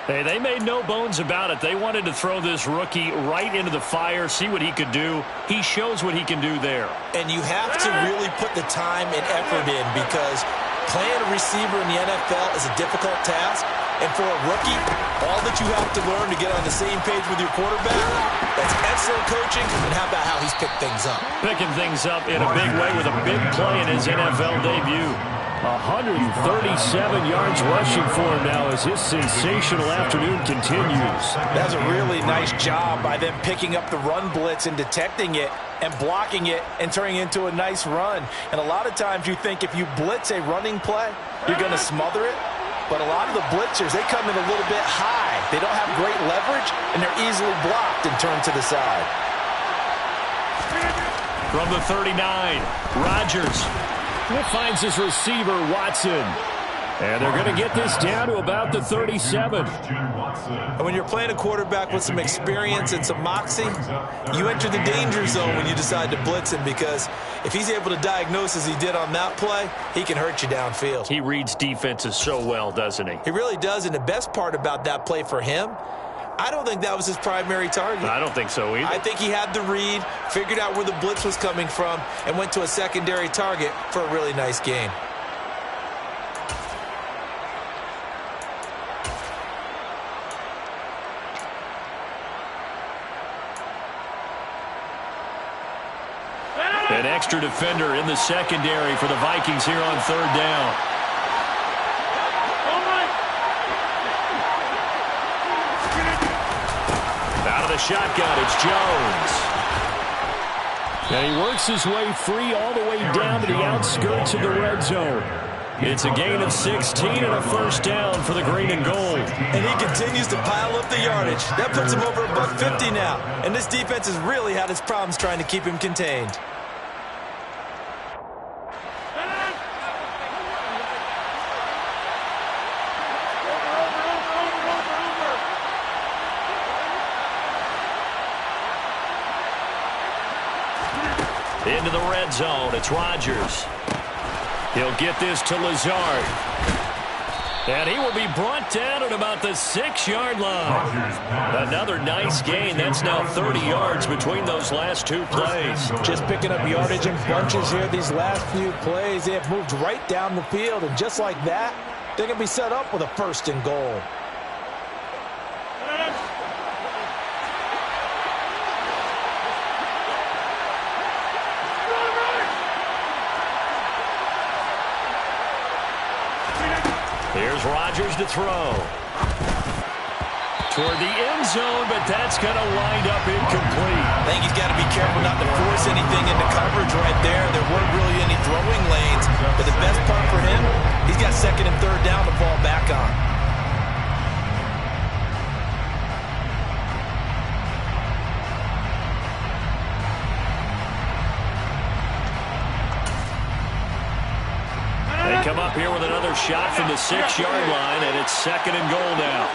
Hey, they made no bones about it. They wanted to throw this rookie right into the fire, see what he could do. He shows what he can do there. And you have to really put the time and effort in because playing a receiver in the NFL is a difficult task. And for a rookie, all that you have to learn to get on the same page with your quarterback, that's excellent coaching. And how about how he's picked things up? Picking things up in a big way with a big play in his NFL debut. 137 yards rushing for him now as his sensational afternoon continues. That's a really nice job by them picking up the run blitz and detecting it and blocking it and turning it into a nice run. And a lot of times you think if you blitz a running play, you're going to smother it. But a lot of the blitzers, they come in a little bit high. They don't have great leverage, and they're easily blocked and turned to the side. From the 39, Rodgers finds his receiver, Watson. And they're going to get this down to about the 37. And when you're playing a quarterback with some experience and some moxie, you enter the danger zone when you decide to blitz him because if he's able to diagnose as he did on that play, he can hurt you downfield. He reads defenses so well, doesn't he? He really does, and the best part about that play for him, I don't think that was his primary target. I don't think so either. I think he had the read, figured out where the blitz was coming from, and went to a secondary target for a really nice gain. An extra defender in the secondary for the Vikings here on third down. Out of the shotgun, it's Jones. And he works his way free all the way down to the outskirts of the red zone. It's a gain of 16 and a first down for the green and gold. And he continues to pile up the yardage. That puts him over $150 now. And this defense has really had its problems trying to keep him contained. Into the red zone, it's Rodgers. He'll get this to Lazard. And he will be brought down at about the 6-yard line. Another nice gain. That's now 30 yards between those last two plays. Just picking up yardage in bunches here these last few plays. They have moved right down the field, and just like that, they're going to be set up with a first and goal. Here's Rodgers to throw. Toward the end zone, but that's going to wind up incomplete. I think he's got to be careful not to force anything into coverage right there. There weren't really any throwing lanes. But the best part for him, he's got second and third down to fall back on. They come up here with another shot from the 6-yard line, and it's second and goal now.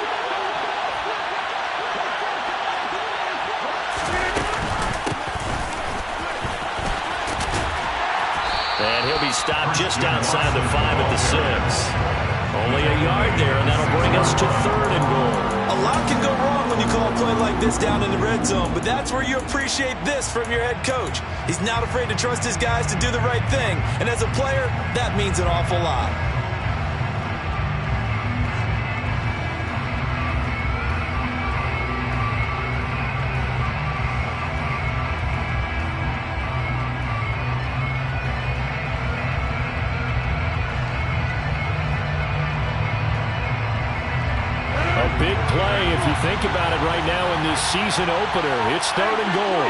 And he'll be stopped just outside the 5 at the 6. Only a yard there, and that'll bring us to third and goal. A lot can go wrong when you call a play like this down in the red zone, but that's where you appreciate this from your head coach. He's not afraid to trust his guys to do the right thing, and as a player, that means an awful lot. Big play if you think about it right now in this season opener. It's third and goal.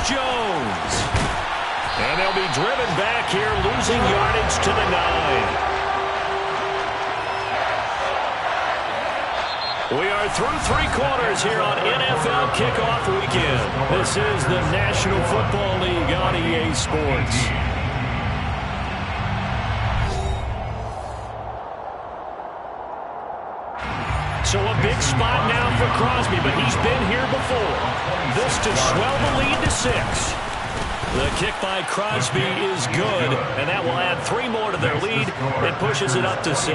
Jones. And they'll be driven back here, losing yardage to the 9. We are through 3 quarters here on NFL Kickoff Weekend. This is the National Football League on EA Sports. So a big spot now for Crosby, but he's been here before. This to swell the lead to 6. The kick by Crosby is good, and that will add 3 more to their lead. It pushes it up to 6.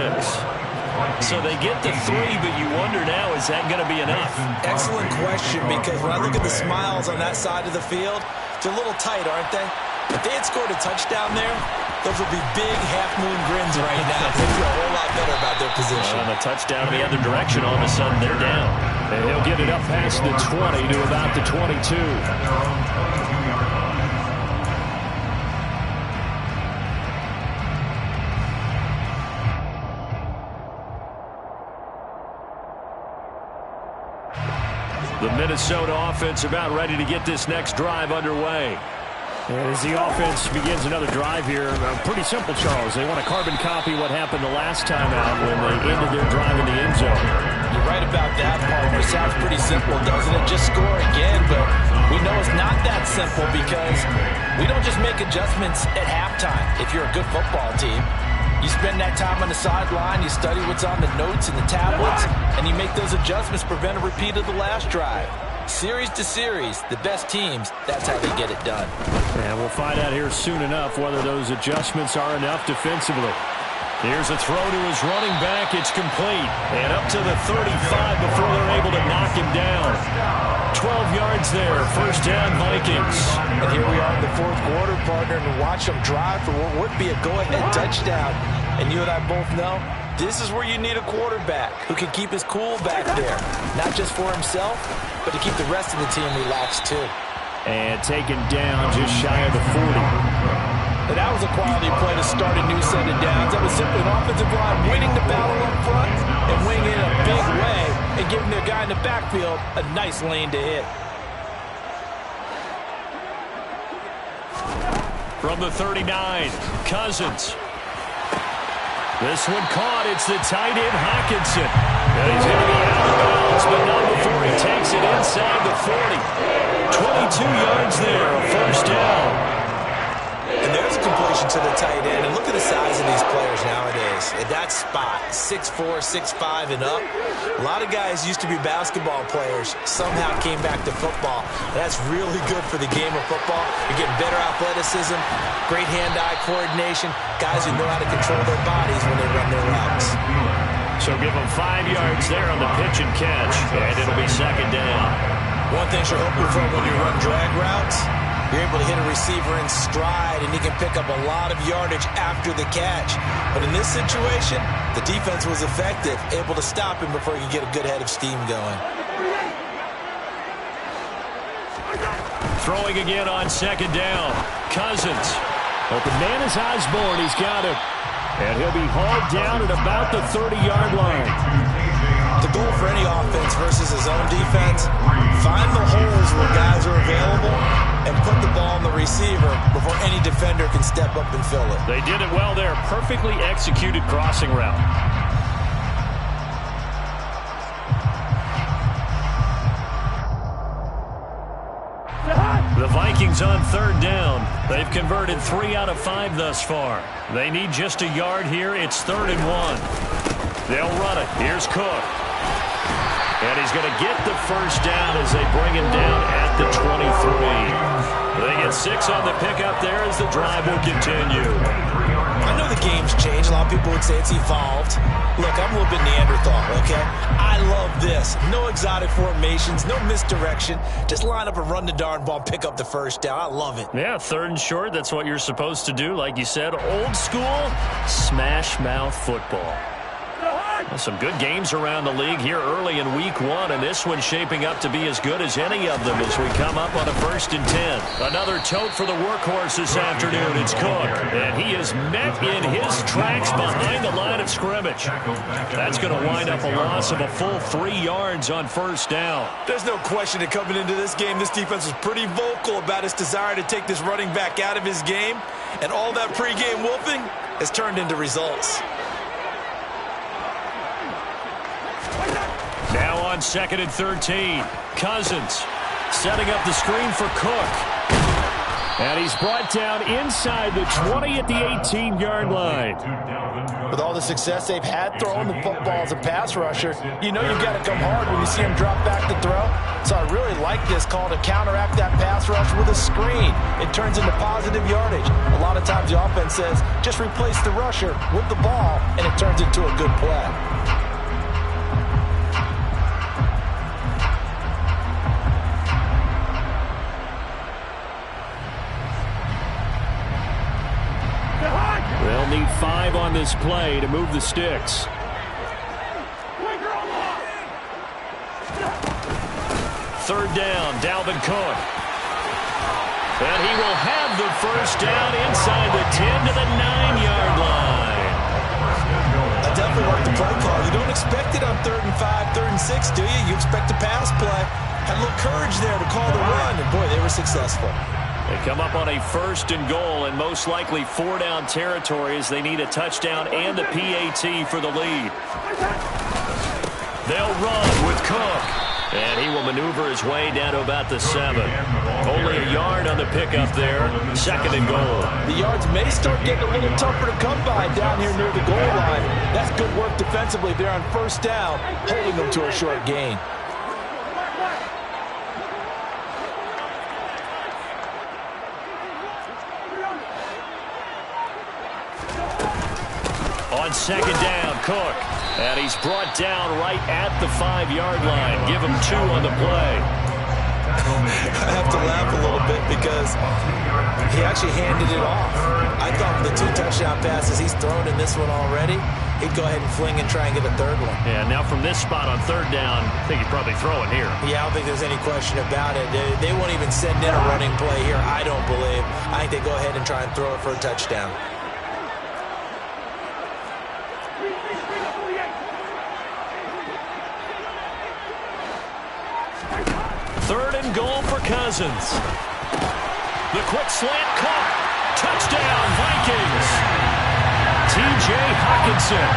So they get to 3, but you wonder now, is that going to be enough? Excellent question, because when I look at the smiles on that side of the field, they're a little tight, aren't they? If they had scored a touchdown there, those would be big half-moon grins right now. They feel a whole lot better about their position. On the touchdown in the other direction, all of a sudden they're down. And he'll get it up past the 20 to about the 22. The Minnesota offense about ready to get this next drive underway. As the offense begins another drive here, pretty simple, Charles. They want to carbon copy what happened the last time out when they ended their drive in the end zone. You're right about that, Palmer. It sounds pretty simple, doesn't it? Just score again, but we know it's not that simple because we don't just make adjustments at halftime if you're a good football team. You spend that time on the sideline, you study what's on the notes and the tablets, and you make those adjustments, prevent a repeat of the last drive. Series to series, the best teams, that's how they get it done. And we'll find out here soon enough whether those adjustments are enough defensively. Here's a throw to his running back. It's complete. And up to the 35 before they're able to knock him down. 12 yards there. First down, Vikings. And here we are in the 4th quarter, partner, and watch them drive for what would be a go-ahead touchdown. And you and I both know this is where you need a quarterback who can keep his cool back there. Not just for himself, but to keep the rest of the team relaxed too. And taken down just shy of the 40. And that was a quality play to start a new set of downs. That was simply an offensive line winning the battle up front and winning it in a big way and giving their guy in the backfield a nice lane to hit. From the 39, Cousins. This one caught. It's the tight end, Hockenson. And he's going to be out of bounds, but not before he takes it inside the 40. 22 yards there, a first down. And there's a completion to the tight end. And look at the size of these players nowadays. At that spot, 6'4", 6'5", and up. A lot of guys used to be basketball players, somehow came back to football. That's really good for the game of football. You're getting better athleticism, great hand-eye coordination, guys who know how to control their bodies when they run their routes. So give them 5 yards there on the pitch and catch, and it'll be second down. One thing you're hoping for when you run drag routes, you're able to hit a receiver in stride, and he can pick up a lot of yardage after the catch. But in this situation, the defense was effective, able to stop him before he could get a good head of steam going. Throwing again on second down. Cousins. Open man is Osborne. He's got him. And he'll be hauled down at about the 30-yard line. The goal for any offense versus his own defense, find the holes where guys are available and put the ball on the receiver before any defender can step up and fill it. They did it well there. Perfectly executed crossing route. The Vikings on third down. They've converted 3 out of 5 thus far. They need just a yard here. It's 3rd and 1. They'll run it. Here's Cook. And he's going to get the first down as they bring him down at the 23. They get 6 on the pickup there as the drive will continue. I know the game's changed. A lot of people would say it's evolved. Look, I'm a little bit Neanderthal, okay? I love this. No exotic formations, no misdirection. Just line up and run the darn ball, pick up the first down. I love it. Yeah, 3rd and short. That's what you're supposed to do. Like you said, old school, smash mouth football. Well, some good games around the league here early in week 1, and this one's shaping up to be as good as any of them as we come up on a 1st and 10. Another tote for the workhorse this afternoon. It's Cook, and he is met in his tracks behind the line of scrimmage. That's going to wind up a loss of a full 3 yards on 1st down. There's no question that coming into this game, this defense was pretty vocal about its desire to take this running back out of his game, and all that pregame wolfing has turned into results. Now on 2nd and 13, Cousins setting up the screen for Cook. And he's brought down inside the 20 at the 18-yard line. With all the success they've had throwing the football as a pass rusher, you know you've got to come hard when you see him drop back to throw. So I really like this call to counteract that pass rush with a screen. It turns into positive yardage. A lot of times the offense says, just replace the rusher with the ball, and it turns into a good play. They'll need 5 on this play to move the sticks. Third down, Dalvin Cook. And he will have the 1st down inside the 10 to the 9-yard line. I definitely like the play call. You don't expect it on 3rd and 5, 3rd and 6, do you? You expect a pass play. Had a little courage there to call the run, and boy, they were successful. They come up on a 1st and goal, and most likely 4-down territory as they need a touchdown and a PAT for the lead. They'll run with Cook, and he will maneuver his way down to about the 7. Only a yard on the pickup there, 2nd and goal. The yards may start getting a little tougher to come by down here near the goal line. That's good work defensively there on 1st down, holding them to a short gain. On 2nd down, Cook. And he's brought down right at the 5-yard line. Give him 2 on the play. I have to laugh a little bit because he actually handed it off. I thought with the 2 touchdown passes he's thrown in this one already, he'd go ahead and fling and try and get a 3rd one. Yeah, now from this spot on 3rd down, I think he'd probably throw it here. Yeah, I don't think there's any question about it. They won't even send in a running play here, I don't believe. I think they go ahead and try and throw it for a touchdown. 3rd and goal for Cousins. The quick slant caught. Touchdown, Vikings. T.J. Hockenson,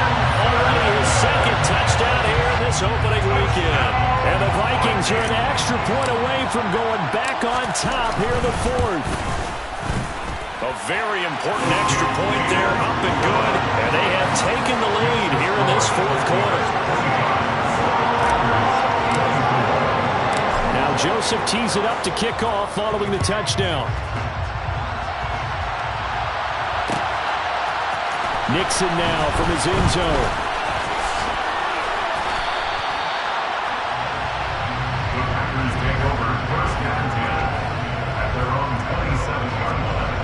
already his 2nd touchdown here in this opening weekend. And the Vikings are an extra point away from going back on top here in the 4th. A very important extra point there, up and good. And they have taken the lead here in this 4th quarter. Joseph tees it up to kick off following the touchdown. Nixon now from his end zone. The Packers take over 1st and 10 at their own 27-yard line.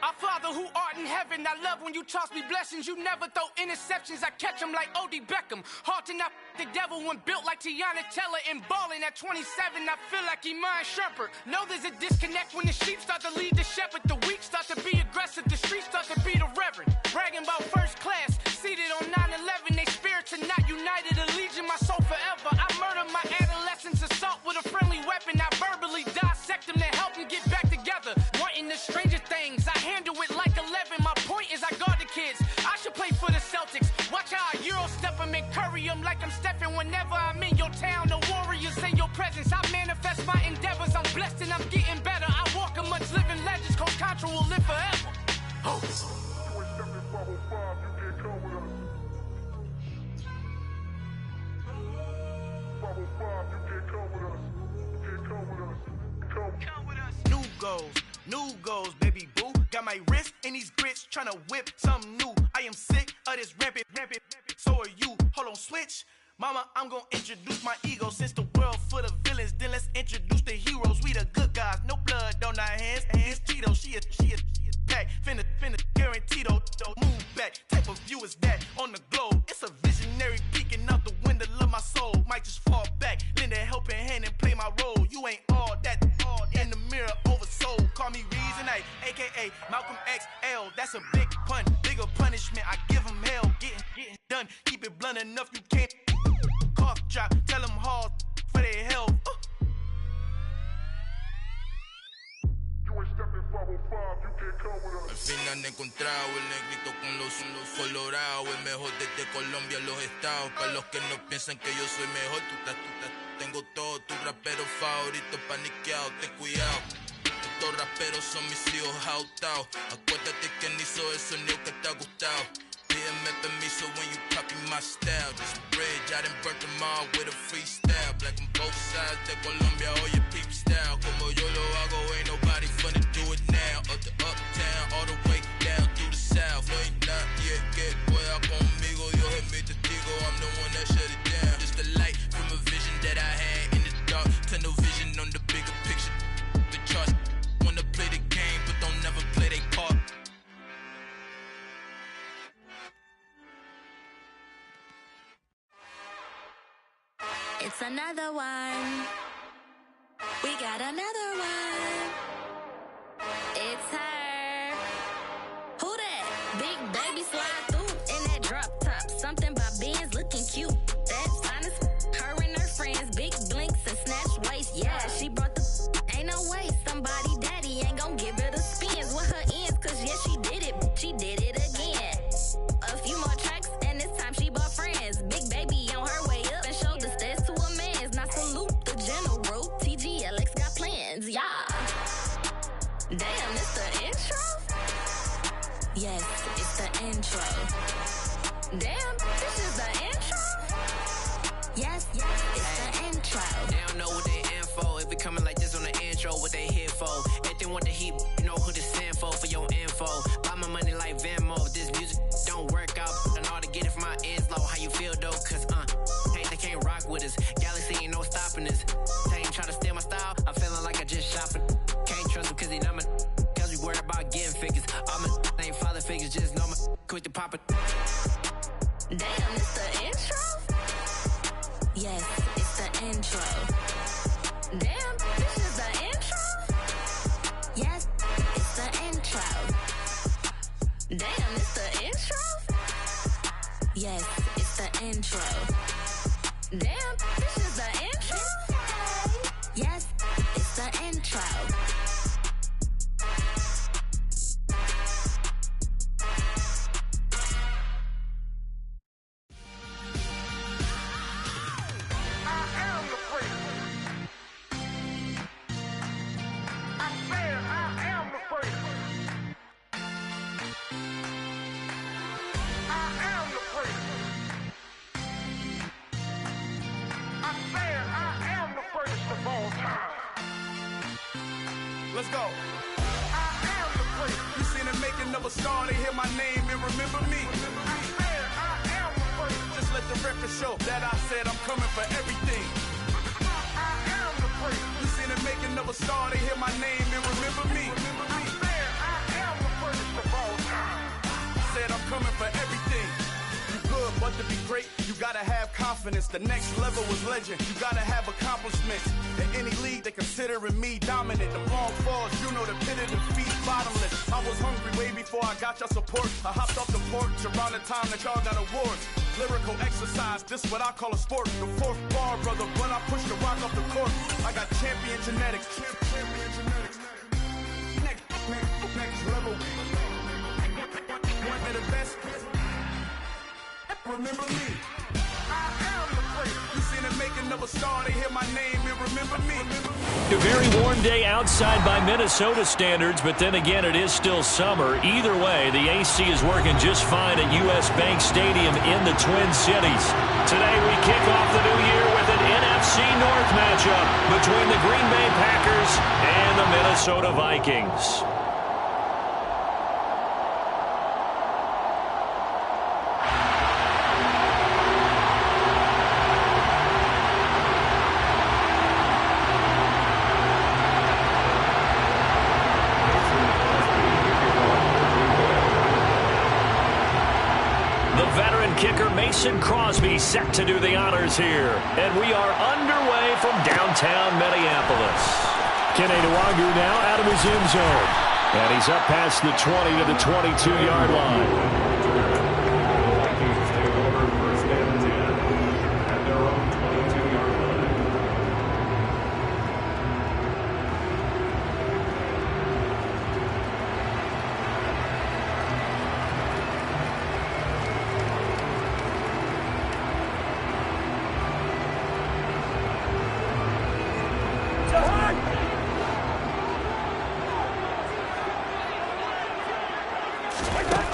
Our Father who art in heaven, I love when you toss me blessings. You never throw interceptions, I catch them like O.D. Beckham. Hard to not the devil when built like Tiana Teller and balling at 27. I feel like Iman Shumpert. Know there's a disconnect when the sheep start to lead the shepherd. The weak start to be aggressive, the streets start to be the reverend. Bragging about 1st class, seated on 9/11. They spirits are not united, a legion, my soul forever. I murder my adolescence, assault with a friendly weapon. I verbally dissect them to help them get back together. Wanting the stranger things, I handle it like 11. My point is I guard the kids. I should play for the Celtics. Watch how I Euro step them and curry them like I'm Stephen. Whenever I'm in your town, the Warriors in your presence. I manifest my endeavors. I'm blessed and I'm getting better. I walk amongst living legends. Coach Contra will live forever. Oh. New goals, baby boo. Got my wrist in these grits, tryna whip something new. I am sick of this rampant. So are you. Hold on, switch. Mama, I'm gonna introduce my ego. Since the world full of villains, then let's introduce the heroes. We the good guys, no blood on our hands. Hands Tito, she a pack. Finna guaranteed, move back. Type of view is that on the globe? It's a visionary peeking out the window of my soul. Might just fall back, lend a helping hand and play my role. You ain't all that in the mirror oversold. Call me Reason A, aka Malcolm XL. That's a big pun, bigger punishment. I give him hell, getting done. Keep it blunt enough, you can't cough drop. Tell them hard for their health. Al fin han encontrado el negrito con los colorados, el mejor desde Colombia, los estados. Para los que no piensan que yo soy mejor, tengo todo, tus raperos favoritos paniqueados, ten cuidado. Estos raperos son mis hijos jautados. Acuérdate que ni hizo el sonido que te ha gustado. Pídeme permiso when you copy my style. This bridge, I done burnt them all with a freestyle. Black on both sides de Colombia, oye peep style. Como yo lo hago, ain't nobody finna do it now. Up to uptown, all the way down through the south. No hay nadie que pueda conmigo, Dios es mi testigo. I'm the one that shut it down. Just the light from a vision that I had in the dark. Tunnel vision on the bigger picture. The charts wanna play the game, but don't never play their part. It's another one. We got another one. It's her. Who that? Big baby slide through in that drop top. Something by Benz looking cute. That's honest. Her and her friends, big blinks and snatch waist. Yeah, she brought the. Ain't no way somebody daddy ain't gon' give her the spins with her ends. Cause yeah, she did it. She did it again. A few more tracks and this time she bought friends. Big baby on her way up and showed the stairs to a man's. Now salute the general. TGLX got plans, yeah. Damn, it's the intro? Yes, it's the intro. Damn, this is the intro? Yes, it's the intro. They don't know what they in for. If we coming like this on the intro, what they here for? If they want the heat, you know who to send for your info. Buy my money like Venmo. If this music don't work out, I know how to get it from my ends low. How you feel though? Cause hey, they can't rock with us. Galaxy ain't no stopping this. They ain't trying to steal my style. I'm feeling like I just shopping. Can't trust him cause he numb it. Cause we worried about getting figures. All my ain't father figures, just know my quick to pop it. Damn, it's the intro? Yes, it's the intro. Damn, this is the intro? Yes, it's the intro. Damn, it's the intro? Yes, it's the intro. Damn, this is the intro? Yes, it's the intro. Let's go. I am the great. You seen the making of a star, they hear my name and remember me. I am the great. Just let the record show that I said I'm coming for everything. I am the great. You seen the making of a star, they hear my name and remember me. I am the greatest of all time. Said I'm coming for everything. You good, but to be great, you gotta have confidence. The next level was legend. You gotta have accomplishments. In any league, they considering me dominant. The long falls, you know the pit of defeat, bottomless. I was hungry way before I got your support. I hopped off the porch around the time that y'all got awards. Lyrical exercise, this what I call a sport. The fourth bar, brother, when I push the rock off the court. I got champion genetics. Next level. One of the best. Remember me. I am the great. You seen the making of a star, they hear my name and remember me. A very warm day outside by Minnesota standards, but then again, it is still summer. Either way, the AC is working just fine at U.S. Bank Stadium in the Twin Cities. Today, we kick off the new year with an NFC North matchup between the Green Bay Packers and the Minnesota Vikings. Kicker Mason Crosby set to do the honors here. And we are underway from downtown Minneapolis. Kene Nwangwu now out of his end zone. And he's up past the 20 to the 22-yard line. Vikings take over first and 10 at their own 22-yard line.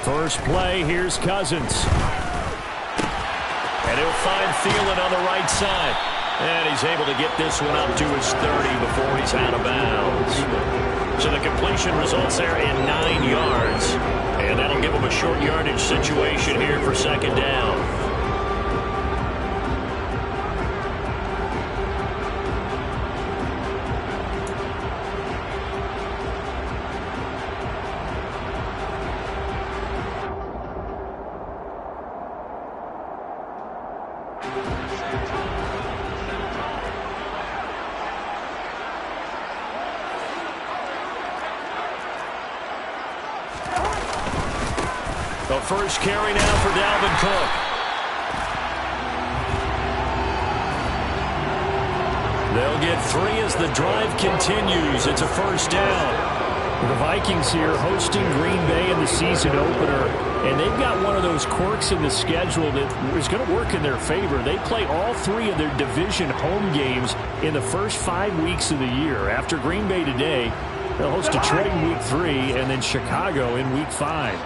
First play, here's Cousins. And he'll find Thielen on the right side. And he's able to get this one up to his 30 before he's out of bounds. So the completion results there in 9 yards. And that'll give him a short yardage situation here for second down. The first carry now for Dalvin Cook. They'll get 3 as the drive continues. It's a first down. The Vikings here hosting Green Bay in the season opener, and they've got one of those quirks in the schedule that is going to work in their favor. They play all 3 of their division home games in the first 5 weeks of the year. After Green Bay today, they'll host Detroit in week 3 and then Chicago in week 5.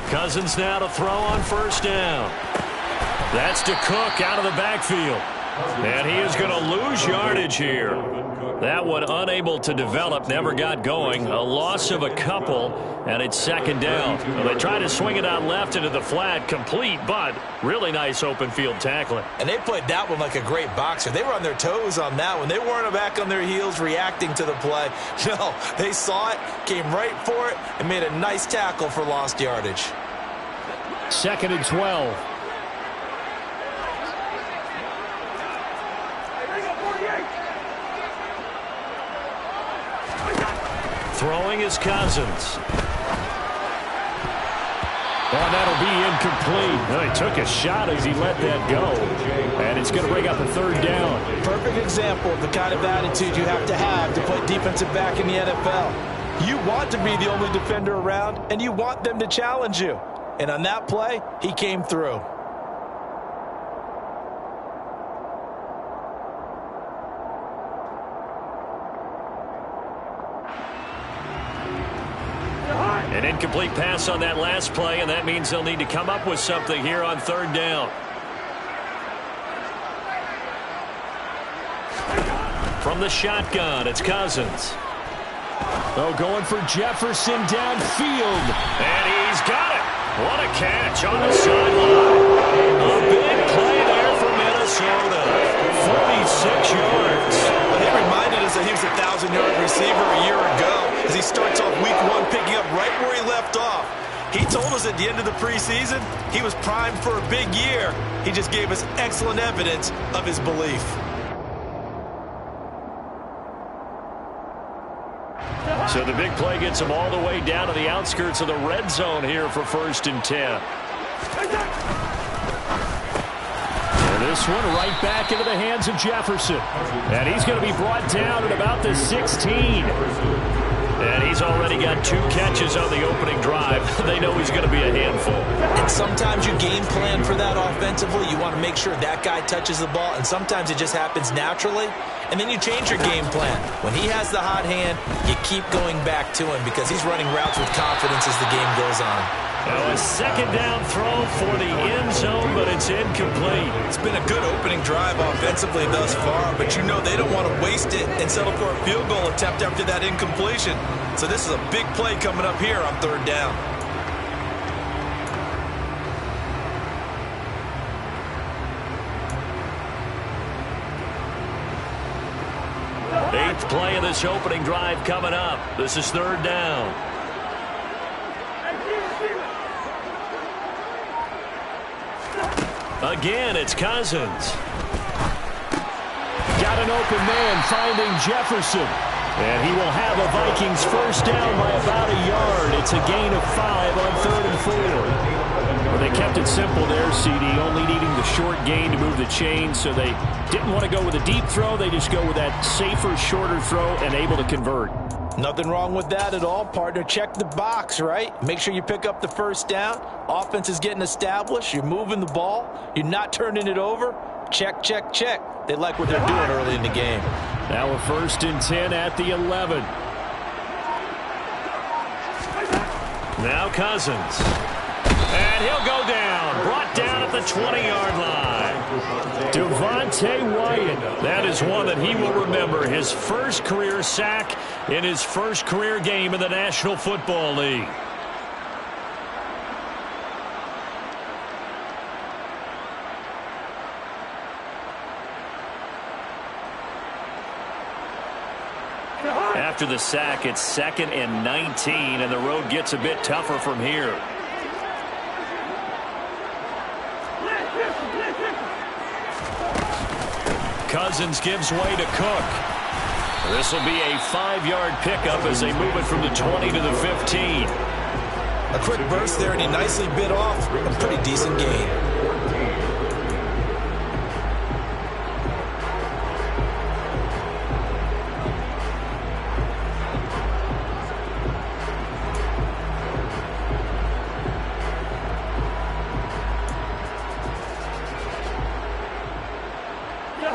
Cousins now to throw on first down. That's to Cook out of the backfield. And he is going to lose yardage here. That one unable to develop, never got going. A loss of a couple, and it's second down. Well, they try to swing it out left into the flat, complete, but really nice open field tackling. And they played that one like a great boxer. They were on their toes on that one. They weren't back on their heels reacting to the play. No, they saw it, came right for it, and made a nice tackle for lost yardage. Second and 12. Throwing is Cousins. Well, that'll be incomplete. Well, he took a shot as he let that go. And it's going to bring up a third down. Perfect example of the kind of attitude you have to play defensive back in the NFL. You want to be the only defender around, and you want them to challenge you. And on that play, he came through. An incomplete pass on that last play, and that means they'll need to come up with something here on third down. From the shotgun, it's Cousins. Oh, going for Jefferson downfield. And he's got it. What a catch on the sideline. A big play there for Minnesota. 46 yards. Well, he reminded us that he was a 1,000-yard receiver a year ago as he starts off week 1 picking up right where he left off. He told us at the end of the preseason he was primed for a big year. He just gave us excellent evidence of his belief. So the big play gets him all the way down to the outskirts of the red zone here for first and 10. And this one right back into the hands of Jefferson. And he's going to be brought down at about the 16. And he's already got 2 catches on the opening drive. They know he's going to be a handful. And sometimes you game plan for that offensively. You want to make sure that guy touches the ball, and sometimes it just happens naturally. And then you change your game plan. When he has the hot hand, you keep going back to him because he's running routes with confidence as the game goes on. Now a second down throw for the end zone, but it's incomplete. It's been a good opening drive offensively thus far, but you know they don't want to waste it and settle for a field goal attempt after that incompletion. So this is a big play coming up here on 3rd down. Eighth play of this opening drive coming up. This is 3rd down. Again, it's Cousins. Got an open man finding Jefferson. And he will have a Vikings first down by about a yard. It's a gain of 5 on 3rd and 4. Well, they kept it simple there, CD, only needing the short gain to move the chain, so they didn't want to go with a deep throw. They just go with that safer, shorter throw and able to convert. Nothing wrong with that at all, partner. Check the box, right? Make sure you pick up the first down. Offense is getting established. You're moving the ball. You're not turning it over. Check, check, check. They like what they're doing early in the game. Now a 1st and 10 at the 11. Now Cousins. And he'll go down. Brought down at the 20-yard line. Devontae Wyatt. That is one that he will remember. His first career sack in his first career game in the National Football League. After the sack, it's 2nd and 19, and the road gets a bit tougher from here. Cousins gives way to Cook. This will be a 5-yard pickup as they move it from the 20 to the 15. A quick burst there, and he nicely bit off a pretty decent gain.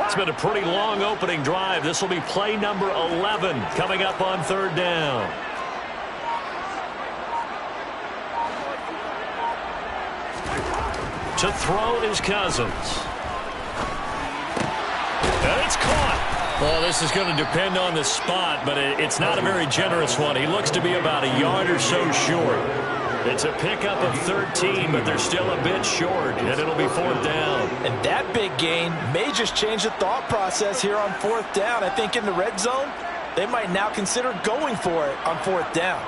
It's been a pretty long opening drive. This will be play number 11 coming up on 3rd down. To throw is Cousins. And it's caught. Well, this is going to depend on the spot, but it's not a very generous one. He looks to be about a yard or so short. It's a pickup of 13, but they're still a bit short, and it'll be 4th down. And that big gain may just change the thought process here on 4th down. I think in the red zone, they might now consider going for it on 4th down.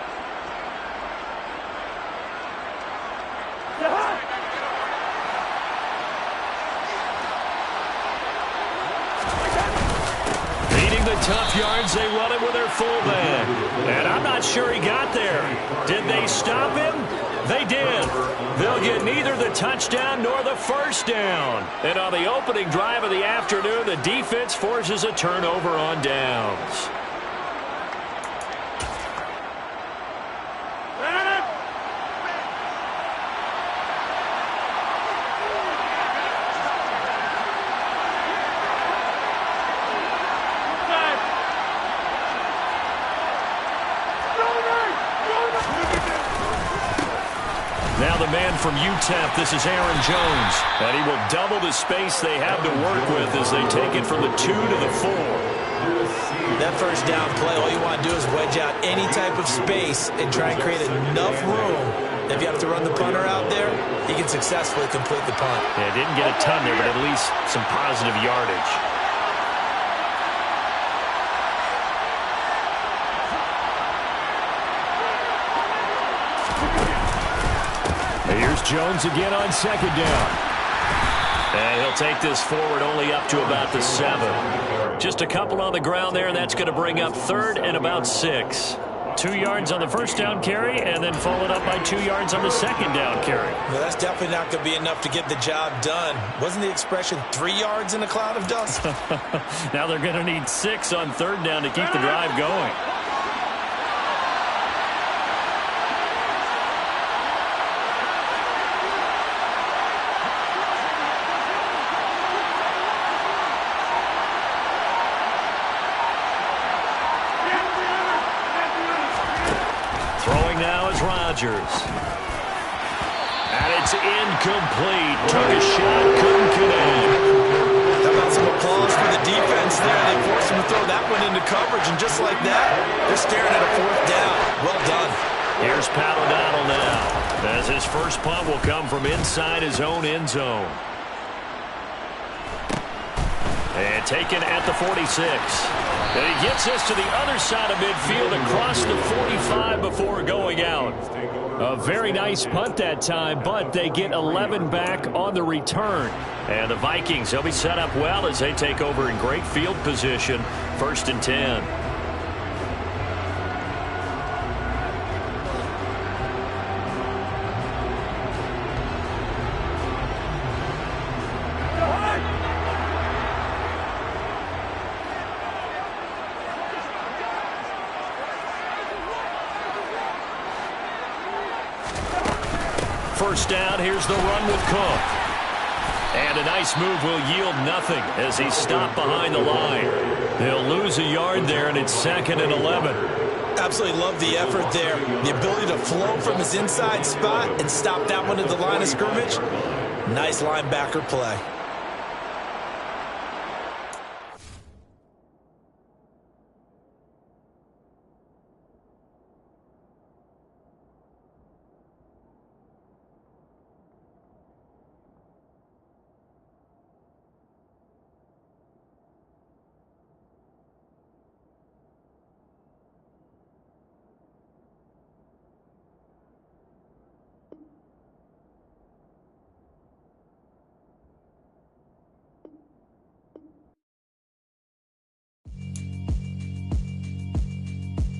Beating the tough yards, they run it with their fullback. And I'm not sure he got there. Did they stop him? They did. They'll get neither the touchdown nor the first down. And on the opening drive of the afternoon, the defense forces a turnover on downs. Now the man from UTEP, this is Aaron Jones. And he will double the space they have to work with as they take it from the 2 to the 4. That first down play, all you want to do is wedge out any type of space and try and create enough room. If you have to run the punter out there, he can successfully complete the punt. Yeah, didn't get a ton there, but at least some positive yardage. Here's Jones again on 2nd down. And he'll take this forward only up to about the 7. Just a couple on the ground there, and that's going to bring up 3rd and about 6. 2 yards on the first down carry and then followed up by 2 yards on the second down carry. Well, that's definitely not going to be enough to get the job done. Wasn't the expression 3 yards in a cloud of dust? Now they're going to need 6 on third down to keep the drive going. Rodgers. And it's incomplete. Took a shot, couldn't connect. How about some applause for the defense there? They forced him to throw that one into coverage, and just like that, they're staring at a fourth down. Well done. Here's Pat O'Donnell now, as his first punt will come from inside his own end zone. And taken at the 46. And he gets us to the other side of midfield across the 45 before going out. A very nice punt that time, but they get 11 back on the return. And the Vikings, they'll be set up well as they take over in great field position. 1st and 10. First down, here's the run with Cook. And a nice move will yield nothing as he's stopped behind the line. They'll lose a yard there, and it's 2nd and 11. Absolutely love the effort there. The ability to flow from his inside spot and stop that one at the line of scrimmage. Nice linebacker play.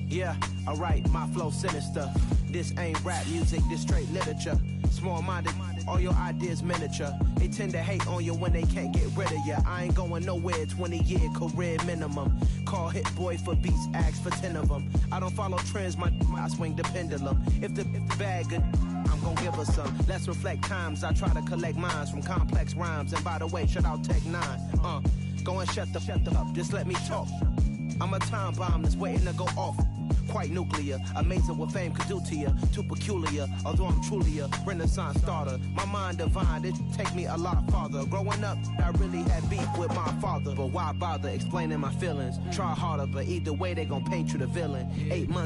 Yeah, alright, my flow sinister. This ain't rap music, this straight literature. Small-minded, all your ideas miniature. They tend to hate on you when they can't get rid of you. I ain't going nowhere, 20-year career minimum. Call Hit Boy for beats, ask for 10 of them. I don't follow trends, I swing the pendulum. If the bag good, I'm gonna give her some. Let's reflect times, I try to collect minds from complex rhymes. And by the way, shout out Tech 9. Go and shut the up, just let me talk. I'm a time bomb that's waiting to go off. Quite nuclear, amazing what fame could do to you. Too peculiar, although I'm truly a renaissance starter. My mind divine, it take me a lot farther. Growing up, I really had beef with my father. But why bother explaining my feelings? Try harder, but either way they gon' paint you the villain. 8 months